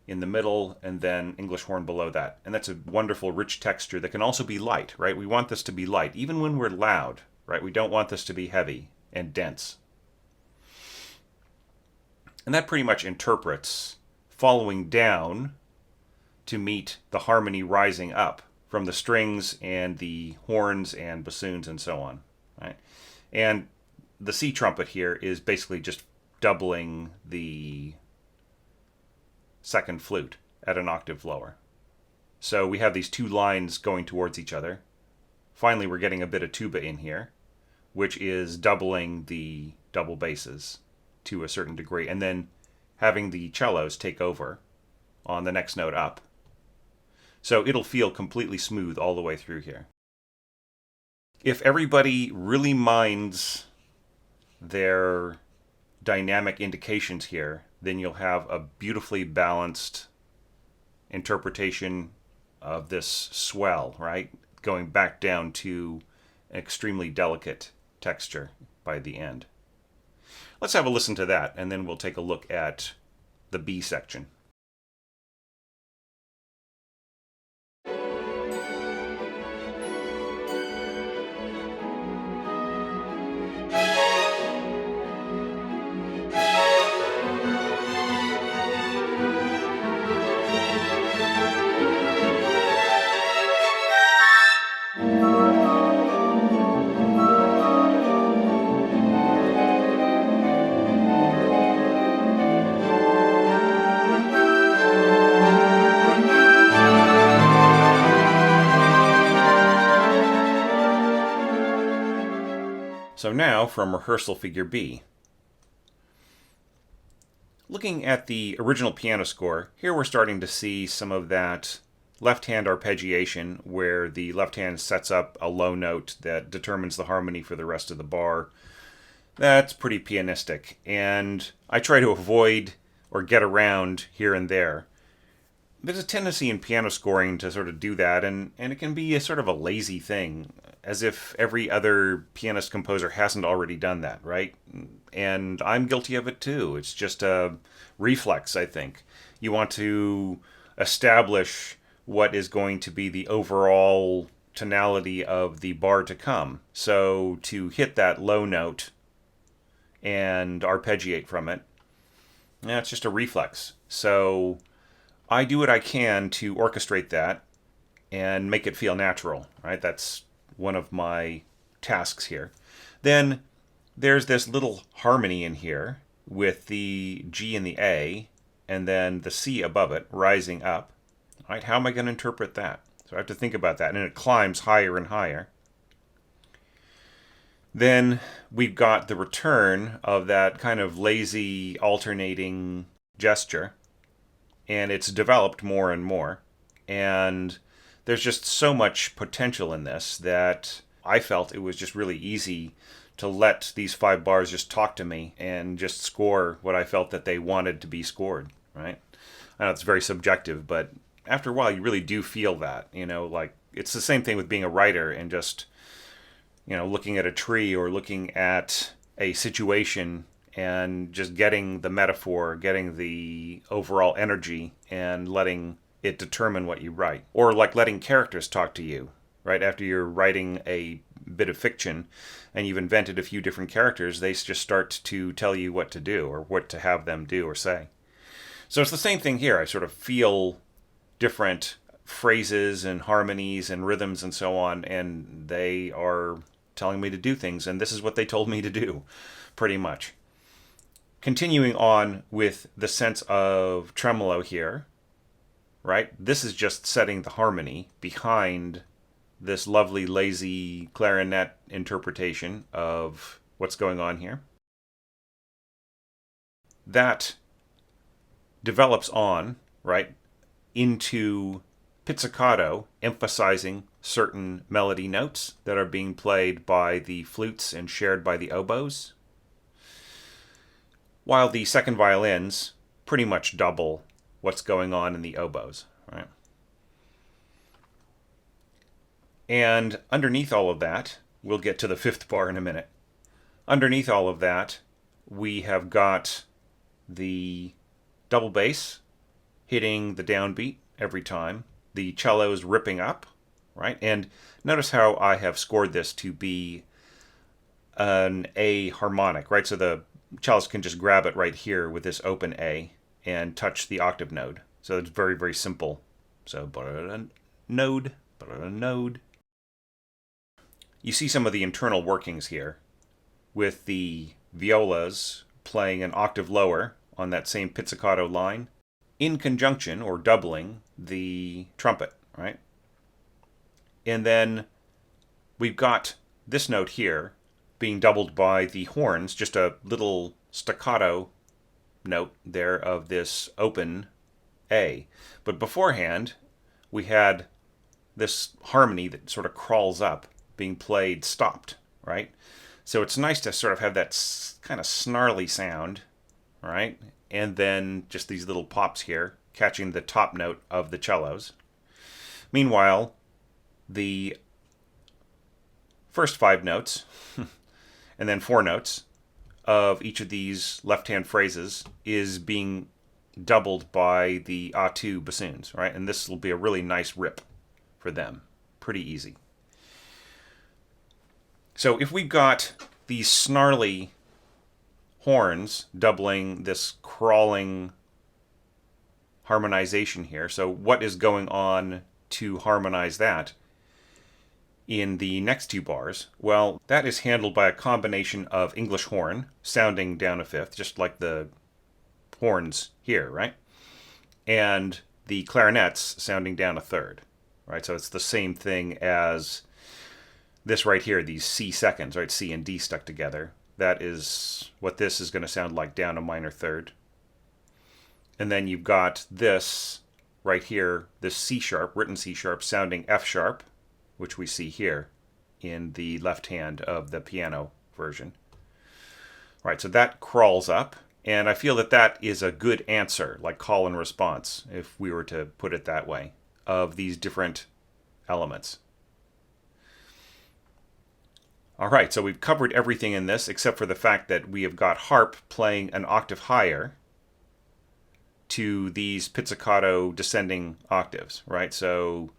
in the middle, and then English horn below that. And that's a wonderful, rich texture that can also be light, right? We want this to be light, even when we're loud, right? We don't want this to be heavy and dense. And that pretty much interprets following down to meet the harmony rising up from the strings and the horns and bassoons and so on, right? And the C trumpet here is basically just doubling the second flute at an octave lower. So we have these two lines going towards each other. Finally, we're getting a bit of tuba in here, which is doubling the double basses to a certain degree, and then having the cellos take over on the next note up. So it'll feel completely smooth all the way through here. If everybody really minds their dynamic indications here, then you'll have a beautifully balanced interpretation of this swell, right? Going back down to an extremely delicate texture by the end. Let's have a listen to that, and then we'll take a look at the B section. So now from rehearsal figure B. Looking at the original piano score, here we're starting to see some of that left-hand arpeggiation where the left hand sets up a low note that determines the harmony for the rest of the bar. That's pretty pianistic, and I try to avoid or get around here and there. There's a tendency in piano scoring to sort of do that, and it can be a sort of a lazy thing, as if every other pianist composer hasn't already done that, right? And I'm guilty of it too. It's just a reflex, I think. You want to establish what is going to be the overall tonality of the bar to come. So to hit that low note and arpeggiate from it, it's just a reflex. So I do what I can to orchestrate that and make it feel natural, right? That's one of my tasks here. Then there's this little harmony in here with the G and the A, and then the C above it rising up. All right, how am I going to interpret that? So I have to think about that, and it climbs higher and higher. Then we've got the return of that kind of lazy alternating gesture, and it's developed more and more. And there's just so much potential in this that I felt it was just really easy to let these 5 bars just talk to me and just score what I felt that they wanted to be scored, right? I know it's very subjective, but after a while you really do feel that, like it's the same thing with being a writer and just, looking at a tree or looking at a situation and just getting the metaphor, getting the overall energy and letting it determine what you write. Or like letting characters talk to you, right? After you're writing a bit of fiction and you've invented a few different characters, they just start to tell you what to do or what to have them do or say. So it's the same thing here. I sort of feel different phrases and harmonies and rhythms and so on, and they are telling me to do things, and this is what they told me to do, pretty much. Continuing on with the sense of tremolo here, right? This is just setting the harmony behind this lovely, lazy clarinet interpretation of what's going on here. That develops on, right, into pizzicato, emphasizing certain melody notes that are being played by the flutes and shared by the oboes, while the second violins pretty much double what's going on in the oboes, right? And underneath all of that, we'll get to the 5th bar in a minute. Underneath all of that, we have got the double bass hitting the downbeat every time. The cello is ripping up, right? And notice how I have scored this to be an A harmonic, right? So the cellist can just grab it right here with this open A and touch the octave node. So it's very, very simple. So node, node. You see some of the internal workings here with the violas playing an octave lower on that same pizzicato line. in conjunction or doubling the trumpet, right? And then we've got this note here being doubled by the horns, just a little staccato note there of this open A. But beforehand, we had this harmony that sort of crawls up being played stopped, right? So it's nice to sort of have that kind of snarly sound, right? And then just these little pops here catching the top note of the cellos. Meanwhile, the first 5 notes and then 4 notes of each of these left-hand phrases is being doubled by the A2 bassoons, right? And this will be a really nice rip for them. Pretty easy. So if we've got these snarly horns doubling this crawling harmonization here, so what is going on to harmonize that in the next 2 bars? Well, that is handled by a combination of English horn sounding down a fifth, just like the horns here, right? And the clarinets sounding down a third, right? So it's the same thing as this right here, these C seconds, right? C and D stuck together. That is what this is going to sound like down a minor third. And then you've got this right here, this C sharp, written C sharp, sounding F sharp, which we see here in the left hand of the piano version. Right, so that crawls up, and I feel that that is a good answer, like call and response, if we were to put it that way, of these different elements. All right, so we've covered everything in this except for the fact that we have got harp playing an octave higher to these pizzicato descending octaves, right? So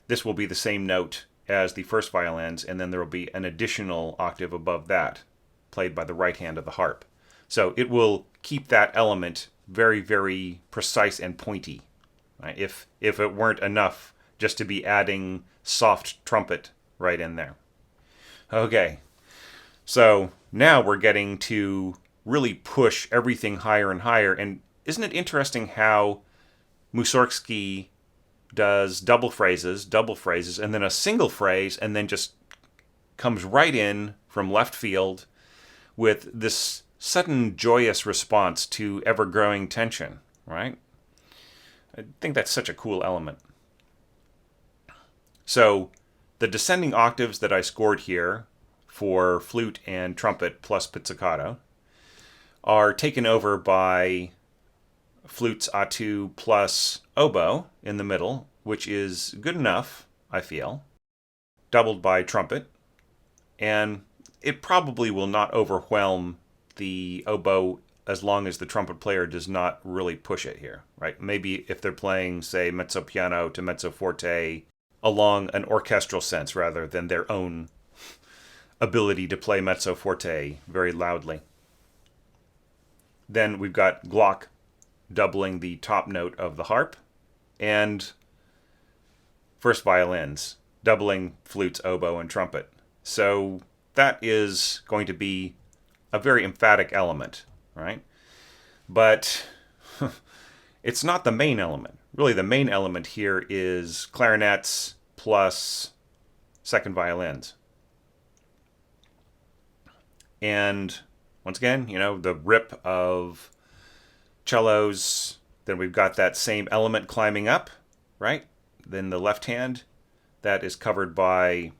this will be the same note as the first violins, and then there will be an additional octave above that, played by the right hand of the harp. So it will keep that element very, very precise and pointy, right? If it weren't enough just to be adding soft trumpet right in there. Okay, so now we're getting to really push everything higher and higher, and isn't it interesting how Mussorgsky does double phrases, and then a single phrase, and then just comes right in from left field with this sudden joyous response to ever-growing tension, right? I think that's such a cool element. So the descending octaves that I scored here for flute and trumpet plus pizzicato are taken over by flutes A2 plus oboe in the middle, which is good enough, I feel, doubled by trumpet, and it probably will not overwhelm the oboe as long as the trumpet player does not really push it here, right? Maybe if they're playing, say, mezzo piano to mezzo forte along an orchestral sense rather than their own ability to play mezzo forte very loudly. Then we've got Glock doubling the top note of the harp, and first violins doubling flutes, oboe, and trumpet. So that is going to be a very emphatic element, right? But it's not the main element. Really, the main element here is clarinets plus second violins. And once again, the rip of cellos, then we've got that same element climbing up, right? Then the left hand, that is covered by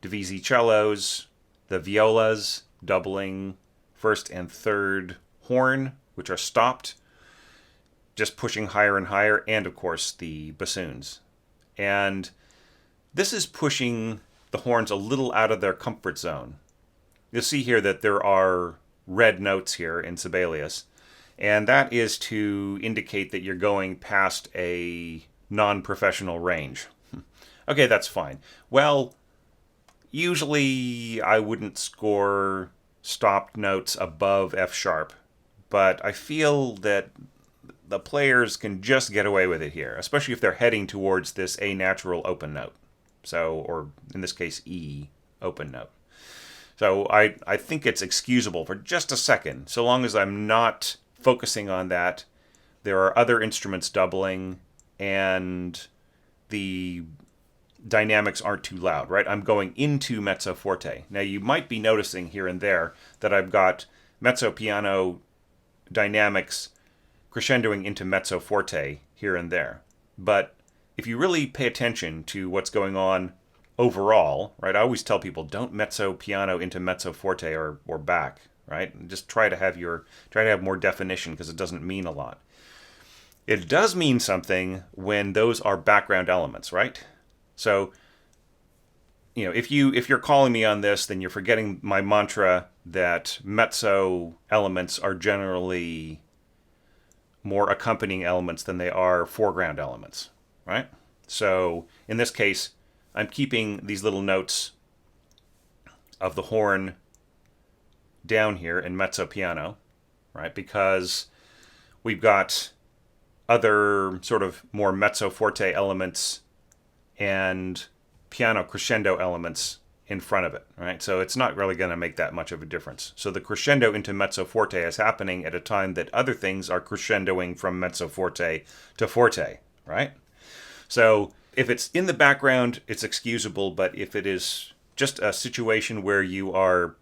divisi cellos, the violas doubling first and third horn, which are stopped, just pushing higher and higher, and of course the bassoons. And this is pushing the horns a little out of their comfort zone. You'll see here that there are red notes here in Sibelius, and that is to indicate that you're going past a non-professional range. Okay, that's fine. Well, usually I wouldn't score stopped notes above F sharp, but I feel that the players can just get away with it here, especially if they're heading towards this A natural open note. So, or in this case, E open note. So I think it's excusable for just a second, so long as I'm not focusing on that, there are other instruments doubling, and the dynamics aren't too loud, right? I'm going into mezzo forte. Now you might be noticing here and there that I've got mezzo piano dynamics crescendoing into mezzo forte here and there. But if you really pay attention to what's going on overall, right? I always tell people don't mezzo piano into mezzo forte or back, right? Just try to have more definition because it doesn't mean a lot. It does mean something when those are background elements, right? So, if you're calling me on this, then you're forgetting my mantra that mezzo elements are generally more accompanying elements than they are foreground elements, right? So, in this case, I'm keeping these little notes of the horn down here in mezzo piano, right? Because we've got other sort of more mezzo forte elements and piano crescendo elements in front of it, right? So it's not really going to make that much of a difference. So the crescendo into mezzo forte is happening at a time that other things are crescendoing from mezzo forte to forte, right? So if it's in the background, it's excusable, but if it is just a situation where you are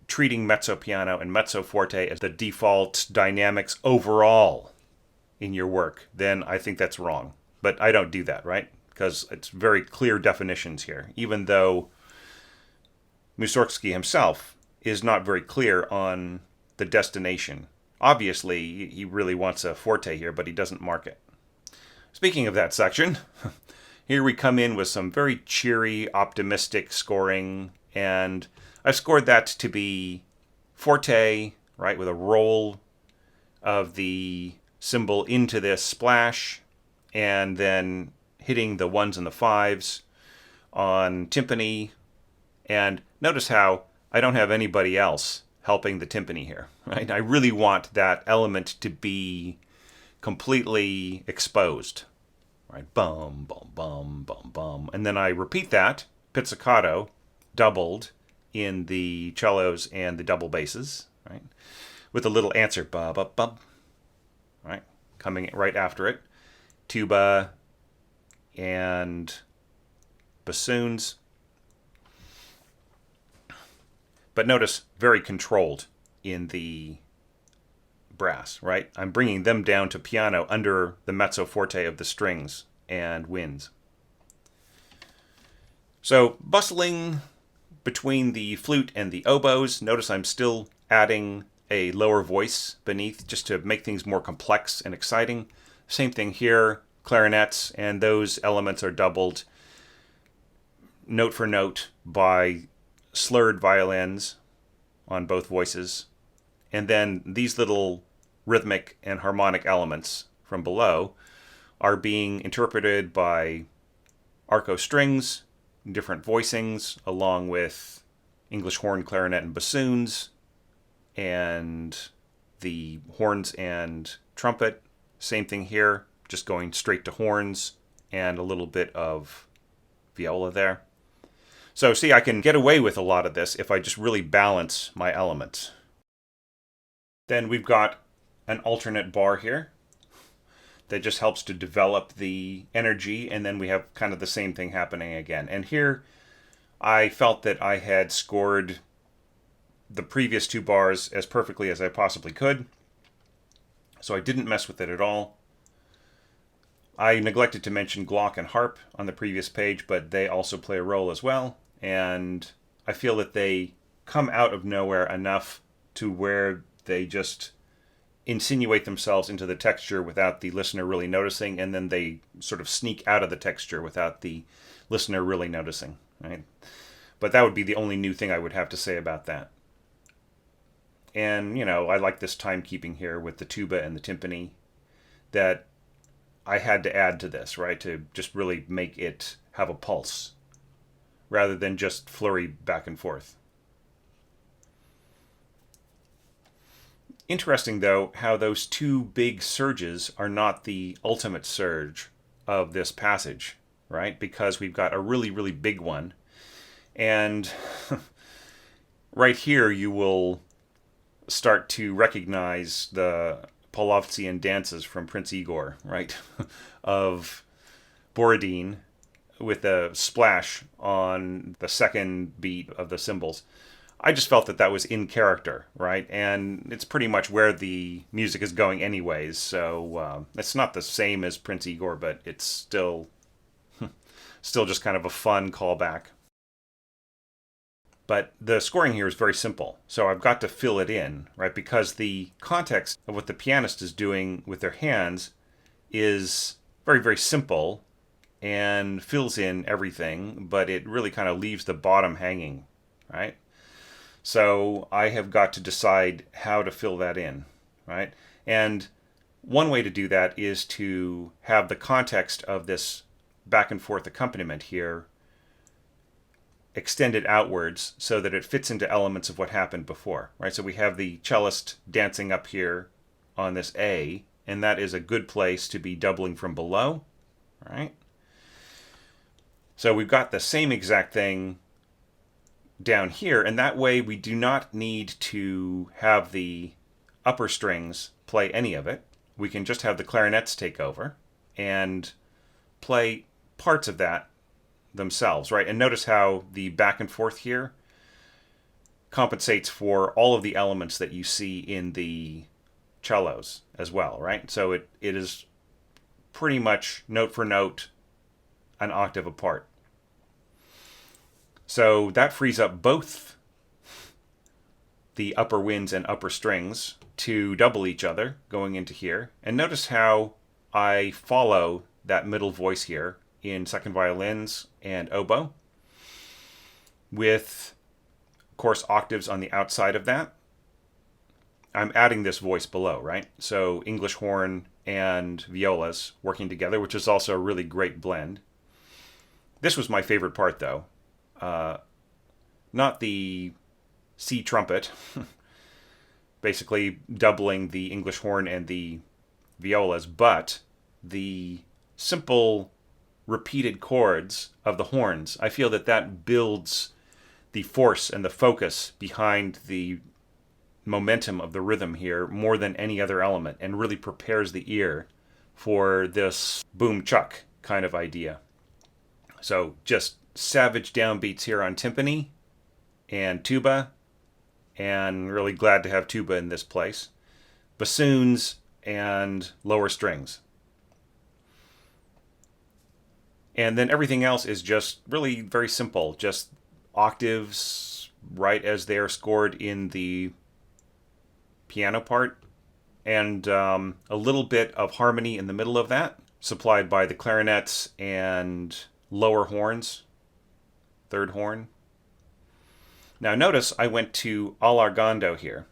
treating mezzo piano and mezzo forte as the default dynamics overall in your work, then I think that's wrong. But I don't do that, right? Because it's very clear definitions here, even though Mussorgsky himself is not very clear on the destination. Obviously, he really wants a forte here, but he doesn't mark it. Speaking of that section, here we come in with some very cheery, optimistic scoring, and I've scored that to be forte, right, with a roll of the cymbal into this splash, and then hitting the 1s and the 5s on timpani. And notice how I don't have anybody else helping the timpani here, right? I really want that element to be completely exposed, right? Bum, bum, bum, bum, bum. And then I repeat that, pizzicato, doubled in the cellos and the double basses, right? With a little answer, ba, ba, bum, right? Coming right after it. Tuba and bassoons. But notice, very controlled in the brass, right? I'm bringing them down to piano under the mezzo forte of the strings and winds. So, bustling between the flute and the oboes. Notice I'm still adding a lower voice beneath just to make things more complex and exciting. Same thing here, clarinets, and those elements are doubled note for note by slurred violins on both voices. And then these little rhythmic and harmonic elements from below are being interpreted by arco strings, different voicings, along with English horn, clarinet, and bassoons, and the horns and trumpet. Same thing here, just going straight to horns and a little bit of viola there. So see, I can get away with a lot of this if I just really balance my elements. Then we've got an alternate bar here that just helps to develop the energy, and then we have kind of the same thing happening again. And here I felt that I had scored the previous two bars as perfectly as I possibly could, so I didn't mess with it at all. I neglected to mention Glock and harp on the previous page, but they also play a role as well, and I feel that they come out of nowhere enough to where they just insinuate themselves into the texture without the listener really noticing, and then they sort of sneak out of the texture without the listener really noticing, right? But that would be the only new thing I would have to say about that. And, I like this timekeeping here with the tuba and the timpani that I had to add to this, right? To just really make it have a pulse rather than just flurry back and forth. Interesting, though, how those two big surges are not the ultimate surge of this passage, right? Because we've got a really, really big one. And right here, you will start to recognize the Polovtsian dances from Prince Igor, right? Of Borodin with a splash on the second beat of the cymbals. I just felt that that was in character, right? And it's pretty much where the music is going anyways, so it's not the same as Prince Igor, but it's still just kind of a fun callback. But the scoring here is very simple, so I've got to fill it in, right? Because the context of what the pianist is doing with their hands is very, very simple and fills in everything, but it really kind of leaves the bottom hanging, right? So I have got to decide how to fill that in, right? And one way to do that is to have the context of this back and forth accompaniment here extended outwards so that it fits into elements of what happened before, right? So we have the cellist dancing up here on this A, and that is a good place to be doubling from below, right? So we've got the same exact thing down here, and that way we do not need to have the upper strings play any of it. We can just have the clarinets take over and play parts of that themselves, right? And notice how the back and forth here compensates for all of the elements that you see in the cellos as well, right? So it is pretty much note for note an octave apart. So that frees up both the upper winds and upper strings to double each other going into here. And notice how I follow that middle voice here in second violins and oboe with, of course, octaves on the outside of that. I'm adding this voice below, right? So English horn and violas working together, which is also a really great blend. This was my favorite part, though. Not the C trumpet, basically doubling the English horn and the violas, but the simple repeated chords of the horns. I feel that that builds the force and the focus behind the momentum of the rhythm here more than any other element, and really prepares the ear for this boom chuck kind of idea. So just savage downbeats here on timpani and tuba, and really glad to have tuba in this place. Bassoons and lower strings. And then everything else is just really very simple, just octaves right as they are scored in the piano part, and a little bit of harmony in the middle of that, supplied by the clarinets and lower horns, third horn. Now notice I went to allargando here,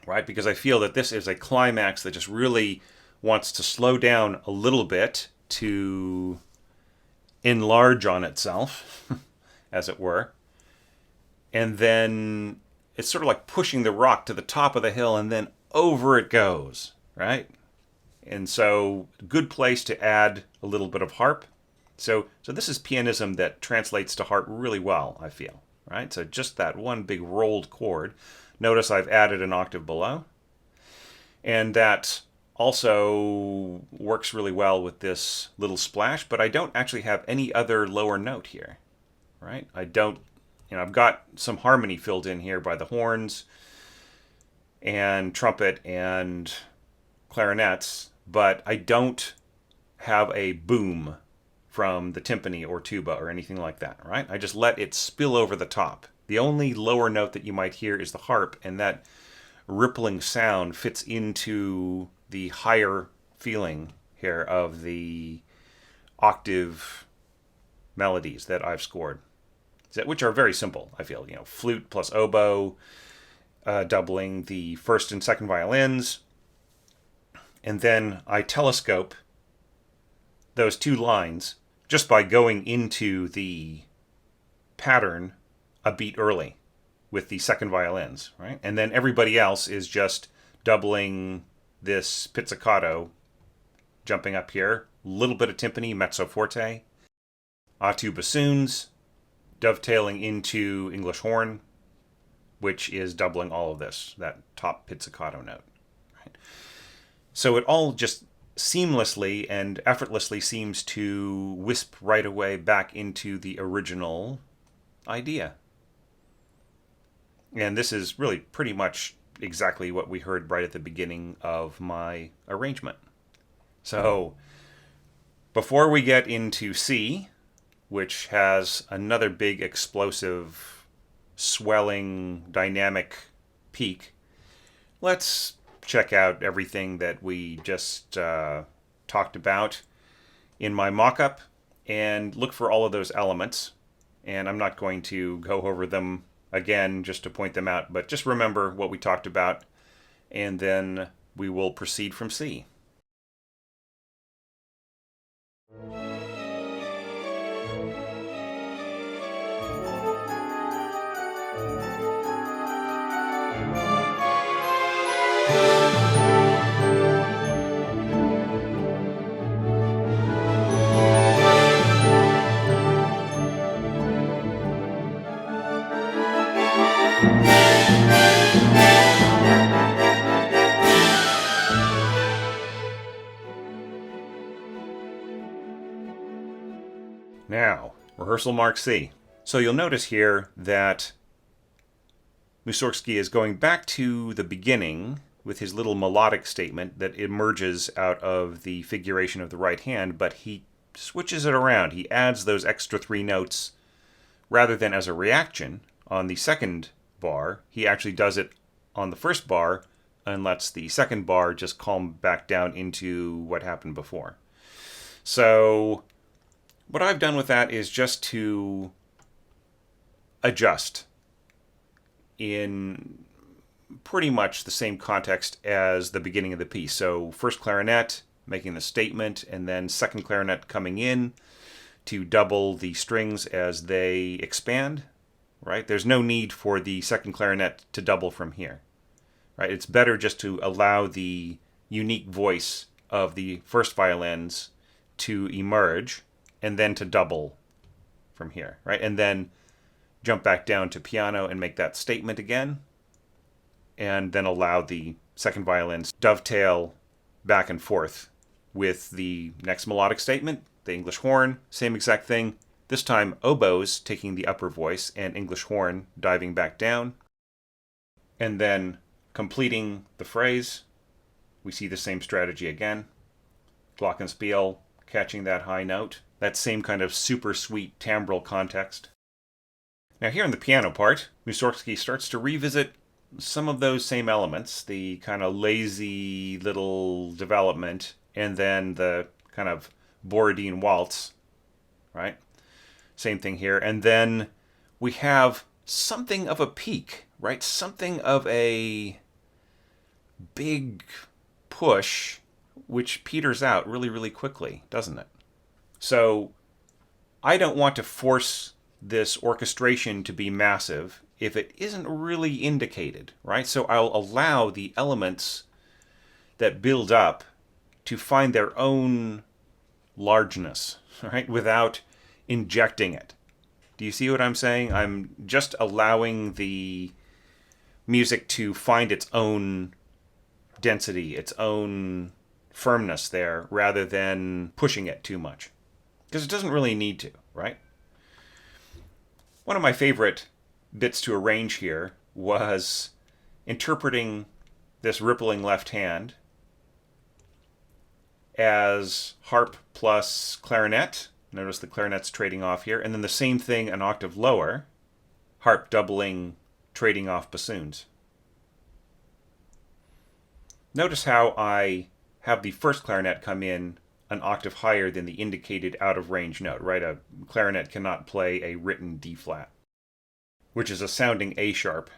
right? Because I feel that this is a climax that just really wants to slow down a little bit to enlarge on itself, as it were. And then it's sort of like pushing the rock to the top of the hill, and then over it goes, right? And so, good place to add a little bit of harp. So this is pianism that translates to harp really well, I feel, right? So just that one big rolled chord. Notice I've added an octave below. And that also works really well with this little splash, but I don't actually have any other lower note here, right? I don't, I've got some harmony filled in here by the horns and trumpet and clarinets, but I don't have a boom from the timpani or tuba or anything like that, right? I just let it spill over the top. The only lower note that you might hear is the harp, and that rippling sound fits into the higher feeling here of the octave melodies that I've scored, which are very simple, I feel. Flute plus oboe, doubling the first and second violins, and then I telescope those two lines just by going into the pattern a beat early with the second violins, right? And then everybody else is just doubling this pizzicato, jumping up here, a little bit of timpani, mezzo forte, two bassoons, dovetailing into English horn, which is doubling all of this, that top pizzicato note. Right? So it all just seamlessly and effortlessly seems to wisp right away back into the original idea. And this is really pretty much exactly what we heard right at the beginning of my arrangement. So before we get into C, which has another big explosive, swelling, dynamic peak, let's check out everything that we just talked about in my mock-up and look for all of those elements. And I'm not going to go over them again just to point them out, but just remember what we talked about, and then we will proceed from C. Now, rehearsal mark C. So you'll notice here that Mussorgsky is going back to the beginning with his little melodic statement that emerges out of the figuration of the right hand, but he switches it around. He adds those extra 3 notes rather than as a reaction on the second bar. He actually does it on the first bar and lets the second bar just calm back down into what happened before. So what I've done with that is just to adjust in pretty much the same context as the beginning of the piece. So first clarinet making the statement, and then second clarinet coming in to double the strings as they expand, right? There's no need for the second clarinet to double from here, right? It's better just to allow the unique voice of the first violins to emerge and then to double from here, right? And then jump back down to piano and make that statement again, and then allow the second violins dovetail back and forth with the next melodic statement, the English horn, same exact thing. This time oboes taking the upper voice and English horn diving back down. And then completing the phrase, we see the same strategy again. Glockenspiel catching that high note, that same kind of super sweet timbral context. Now here in the piano part, Mussorgsky starts to revisit some of those same elements, the kind of lazy little development, and then the kind of Borodin waltz, right? Same thing here. And then we have something of a peak, right? Something of a big push, which peters out really, really quickly, doesn't it? So I don't want to force this orchestration to be massive if it isn't really indicated, right? So I'll allow the elements that build up to find their own largeness, right? Without injecting it. Do you see what I'm saying? I'm just allowing the music to find its own density, its own firmness there, rather than pushing it too much. Because it doesn't really need to, right? One of my favorite bits to arrange here was interpreting this rippling left hand as harp plus clarinet. Notice the clarinet's trading off here. And then the same thing an octave lower, harp doubling, trading off bassoons. Notice how I have the first clarinet come in an octave higher than the indicated out of range note, right? A clarinet cannot play a written D flat, which is a sounding A sharp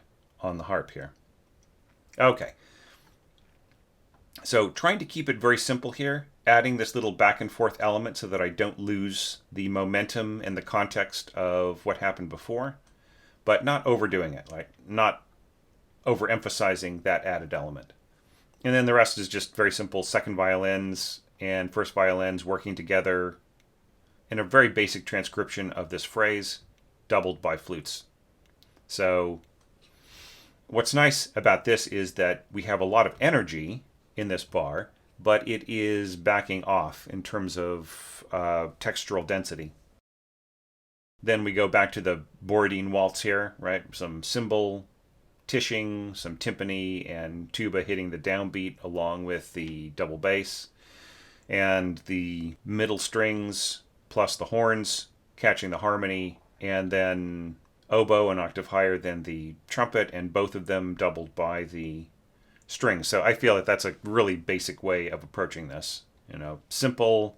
on the harp here. Okay. So trying to keep it very simple here, adding this little back and forth element so that I don't lose the momentum and the context of what happened before, but not overdoing it, like not overemphasizing that added element. And then the rest is just very simple second violins and first violins working together in a very basic transcription of this phrase, doubled by flutes. So what's nice about this is that we have a lot of energy in this bar, but it is backing off in terms of textural density. Then we go back to the Borodin waltz here, right? Some cymbal tishing, some timpani and tuba hitting the downbeat along with the double bass, and the middle strings plus the horns catching the harmony, and then oboe an octave higher than the trumpet, and both of them doubled by the strings. So I feel that that's a really basic way of approaching this. Simple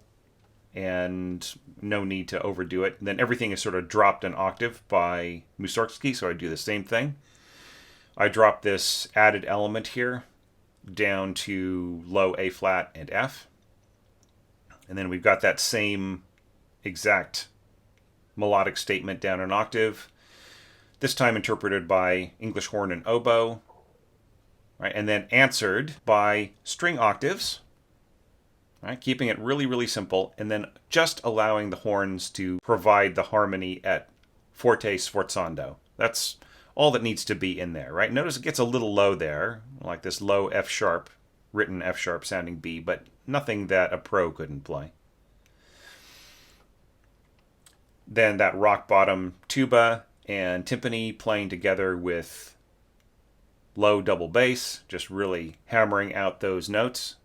and no need to overdo it. And then everything is sort of dropped an octave by Mussorgsky, so I do the same thing. I drop this added element here down to low A flat and F. And then we've got that same exact melodic statement down an octave, this time interpreted by English horn and oboe, right? And then answered by string octaves, right? Keeping it really, really simple, and then just allowing the horns to provide the harmony at forte sforzando. That's all that needs to be in there, right? Notice it gets a little low there, like this low F sharp, written F sharp sounding B, but nothing that a pro couldn't play. Then that rock bottom tuba and timpani playing together with low double bass, just really hammering out those notes.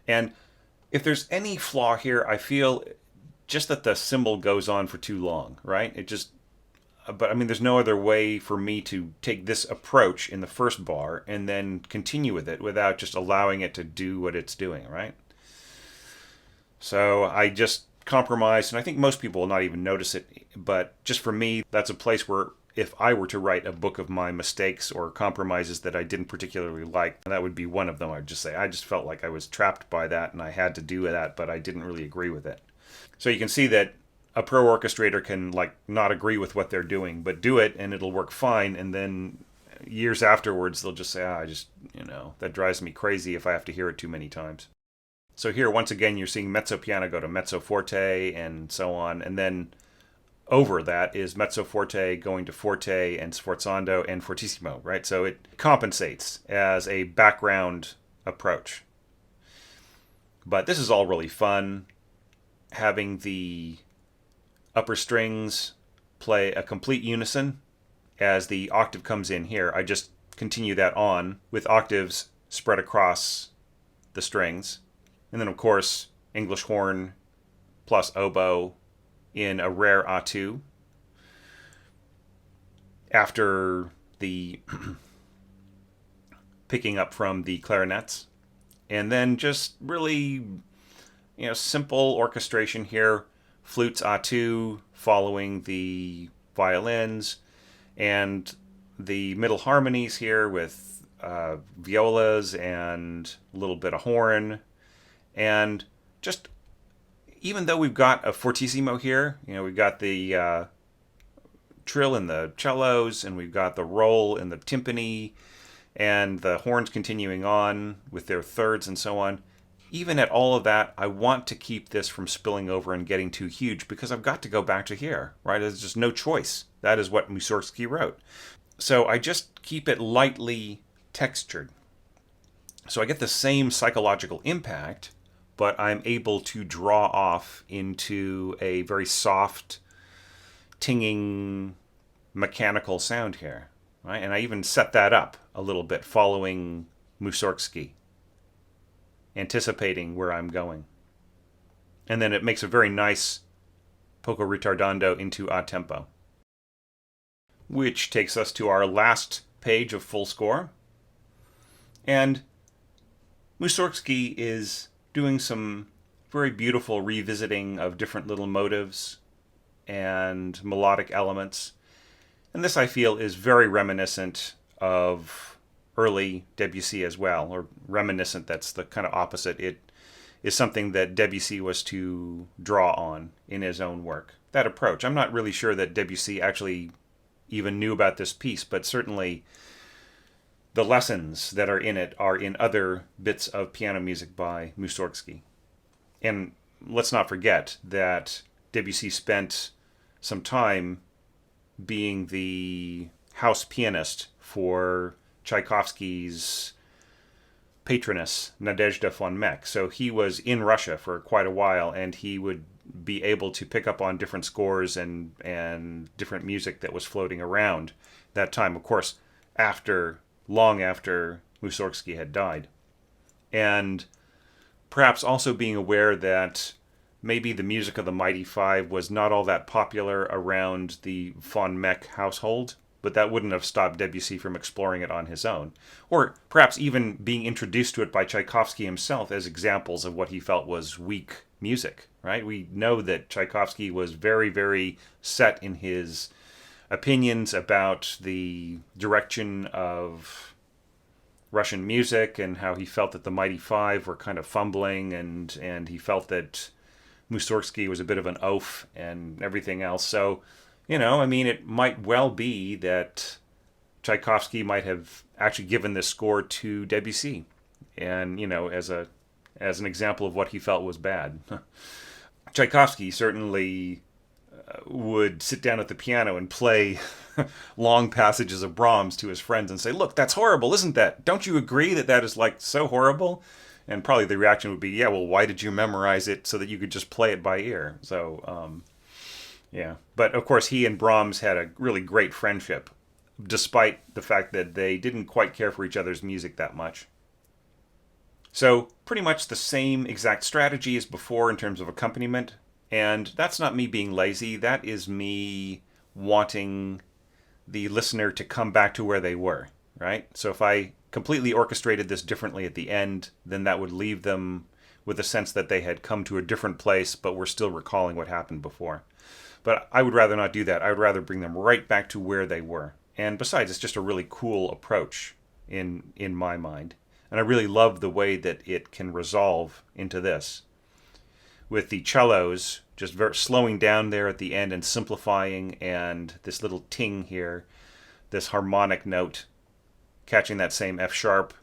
And if there's any flaw here, I feel just that the cymbal goes on for too long, right? But I mean, there's no other way for me to take this approach in the first bar and then continue with it without just allowing it to do what it's doing, right? So I just compromised, and I think most people will not even notice it, but just for me, that's a place where if I were to write a book of my mistakes or compromises that I didn't particularly like, that would be one of them. I'd just say, I just felt like I was trapped by that and I had to do that, but I didn't really agree with it. So you can see that a pro orchestrator can not agree with what they're doing, but do it and it'll work fine. And then years afterwards, they'll just say, that drives me crazy if I have to hear it too many times. So here, once again, you're seeing mezzo piano go to mezzo forte and so on. And then over that is mezzo forte going to forte and sforzando and fortissimo, right? So it compensates as a background approach. But this is all really fun. Having the upper strings play a complete unison as the octave comes in here. I just continue that on with octaves spread across the strings. And then, of course, English horn plus oboe in a rare A2 after the picking up from the clarinets. And then just really, simple orchestration here. Flutes A2 following the violins, and the middle harmonies here with violas and a little bit of horn. And just, even though we've got a fortissimo here, we've got the trill in the cellos, and we've got the roll in the timpani, and the horns continuing on with their thirds and so on. Even at all of that, I want to keep this from spilling over and getting too huge because I've got to go back to here, right? There's just no choice. That is what Mussorgsky wrote. So I just keep it lightly textured. So I get the same psychological impact, but I'm able to draw off into a very soft, tinging, mechanical sound here, right? And I even set that up a little bit following Mussorgsky, anticipating where I'm going. And then it makes a very nice poco ritardando into a tempo, which takes us to our last page of full score. And Mussorgsky is doing some very beautiful revisiting of different little motives and melodic elements. And this, I feel, is very reminiscent of early Debussy as well, or reminiscent, that's the kind of opposite. It is something that Debussy was to draw on in his own work. That approach. I'm not really sure that Debussy actually even knew about this piece, but certainly the lessons that are in it are in other bits of piano music by Mussorgsky. And let's not forget that Debussy spent some time being the house pianist for Tchaikovsky's patroness, Nadezhda von Meck. So he was in Russia for quite a while, and he would be able to pick up on different scores and different music that was floating around that time, of course, long after Mussorgsky had died. And perhaps also being aware that maybe the music of the Mighty Five was not all that popular around the von Meck household, but that wouldn't have stopped Debussy from exploring it on his own. Or perhaps even being introduced to it by Tchaikovsky himself as examples of what he felt was weak music, right? We know that Tchaikovsky was very, very set in his opinions about the direction of Russian music and how he felt that the Mighty Five were kind of fumbling, and he felt that Mussorgsky was a bit of an oaf and everything else. So, it might well be that Tchaikovsky might have actually given this score to Debussy, and as an example of what he felt was bad. Tchaikovsky certainly would sit down at the piano and play long passages of Brahms to his friends and say, "Look, that's horrible, isn't that? Don't you agree that is so horrible?" And probably the reaction would be, "Yeah, well, why did you memorize it so that you could just play it by ear?" So, yeah. But of course, he and Brahms had a really great friendship, despite the fact that they didn't quite care for each other's music that much. So, pretty much the same exact strategy as before in terms of accompaniment. And that's not me being lazy. That is me wanting the listener to come back to where they were, right? So if I completely orchestrated this differently at the end, then that would leave them with a sense that they had come to a different place, but were still recalling what happened before. But I would rather not do that. I would rather bring them right back to where they were. And besides, it's just a really cool approach in my mind. And I really love the way that it can resolve into this, with the cellos just slowing down there at the end and simplifying, and this little ting here, this harmonic note, catching that same F sharp.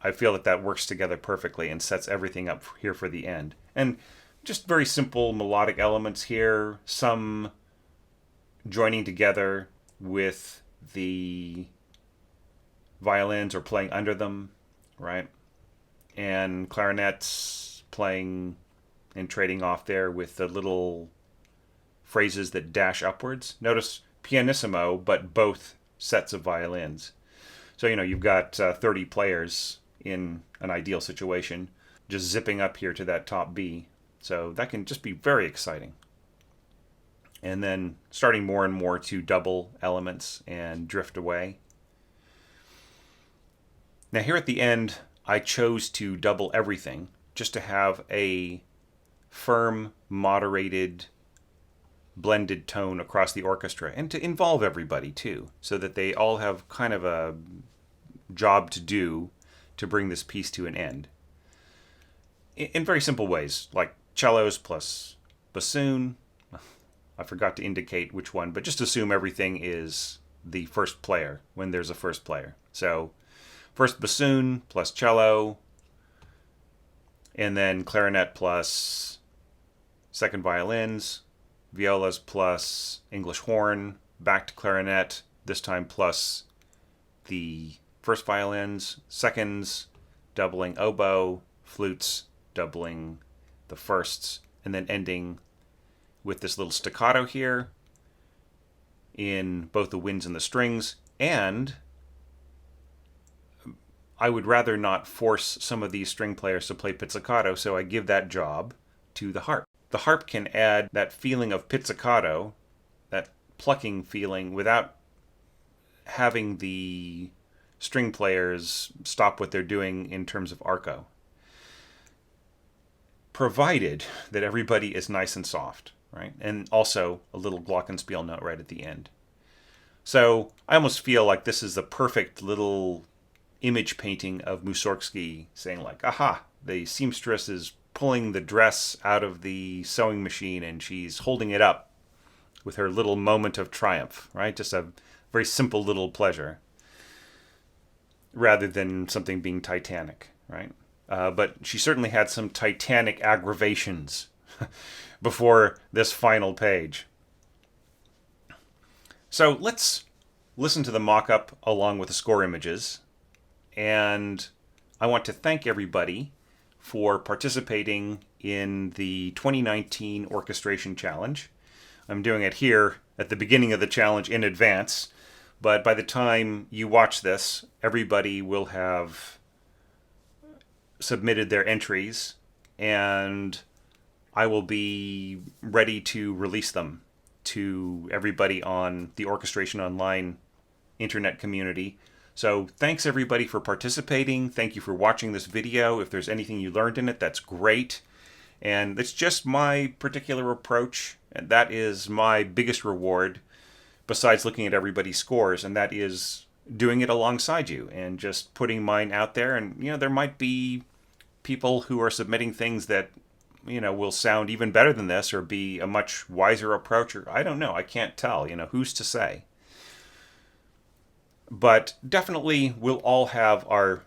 I feel that works together perfectly and sets everything up here for the end. And just very simple melodic elements here, some joining together with the violins or playing under them, right? And clarinets playing and trading off there with the little phrases that dash upwards. Notice pianissimo, but both sets of violins. So, you've got 30 players in an ideal situation, just zipping up here to that top B. So that can just be very exciting. And then starting more and more to double elements and drift away. Now here at the end, I chose to double everything just to have a firm, moderated, blended tone across the orchestra, and to involve everybody too, so that they all have kind of a job to do to bring this piece to an end. In very simple ways, like cellos plus bassoon. I forgot to indicate which one, but just assume everything is the first player when there's a first player. So first bassoon plus cello, and then clarinet plus second violins, violas plus English horn, back to clarinet, this time plus the first violins, seconds, doubling oboe, flutes, doubling the firsts, and then ending with this little staccato here in both the winds and the strings. And I would rather not force some of these string players to play pizzicato, so I give that job to the harp. The harp can add that feeling of pizzicato, that plucking feeling, without having the string players stop what they're doing in terms of arco, provided that everybody is nice and soft, right? And also a little glockenspiel note right at the end. So I almost feel like this is the perfect little image painting of Mussorgsky saying like, aha, the seamstress is pulling the dress out of the sewing machine and she's holding it up with her little moment of triumph, right? Just a very simple little pleasure rather than something being titanic, right? But she certainly had some titanic aggravations before this final page. So let's listen to the mock-up along with the score images, and I want to thank everybody for participating in the 2019 Orchestration Challenge. I'm doing it here at the beginning of the challenge in advance, but by the time you watch this, everybody will have submitted their entries, and I will be ready to release them to everybody on the Orchestration Online internet community. So thanks everybody for participating. Thank you for watching this video. If there's anything you learned in it, that's great. And it's just my particular approach, and that is my biggest reward, besides looking at everybody's scores, and that is doing it alongside you and just putting mine out there. And, there might be people who are submitting things that, will sound even better than this or be a much wiser approach, or I don't know. I can't tell, who's to say. But definitely we'll all have our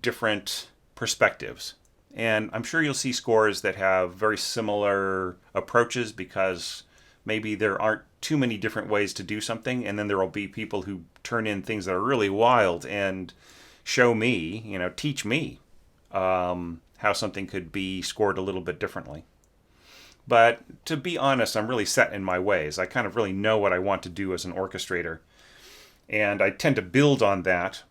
different perspectives. And I'm sure you'll see scores that have very similar approaches because maybe there aren't too many different ways to do something. And then there will be people who turn in things that are really wild and show me, teach me how something could be scored a little bit differently. But to be honest, I'm really set in my ways. I kind of really know what I want to do as an orchestrator. And I tend to build on that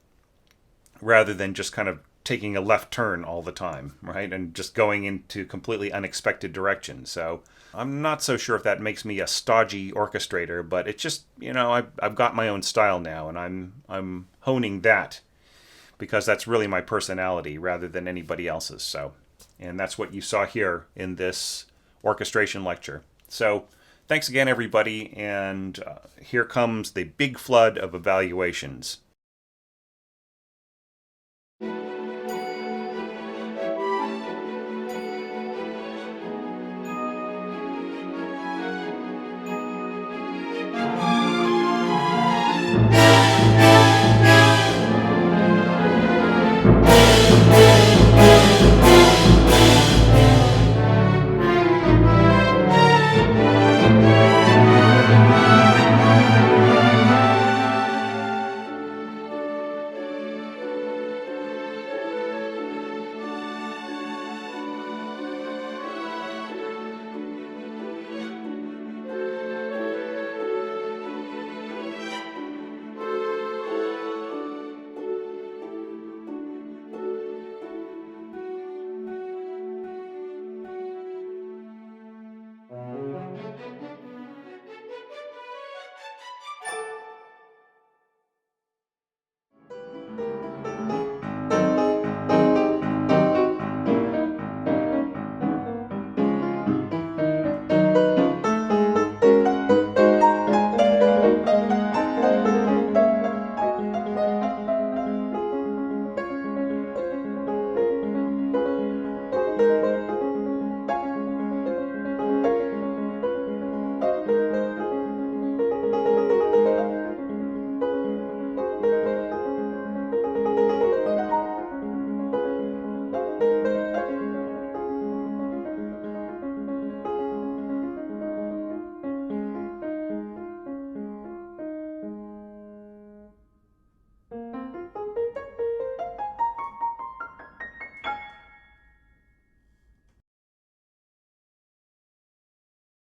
rather than just kind of taking a left turn all the time, right? And just going into completely unexpected directions. So I'm not so sure if that makes me a stodgy orchestrator, but it's just, I've got my own style now, and I'm honing that because that's really my personality rather than anybody else's. So, and that's what you saw here in this orchestration lecture. So thanks again, everybody, and here comes the big flood of evaluations.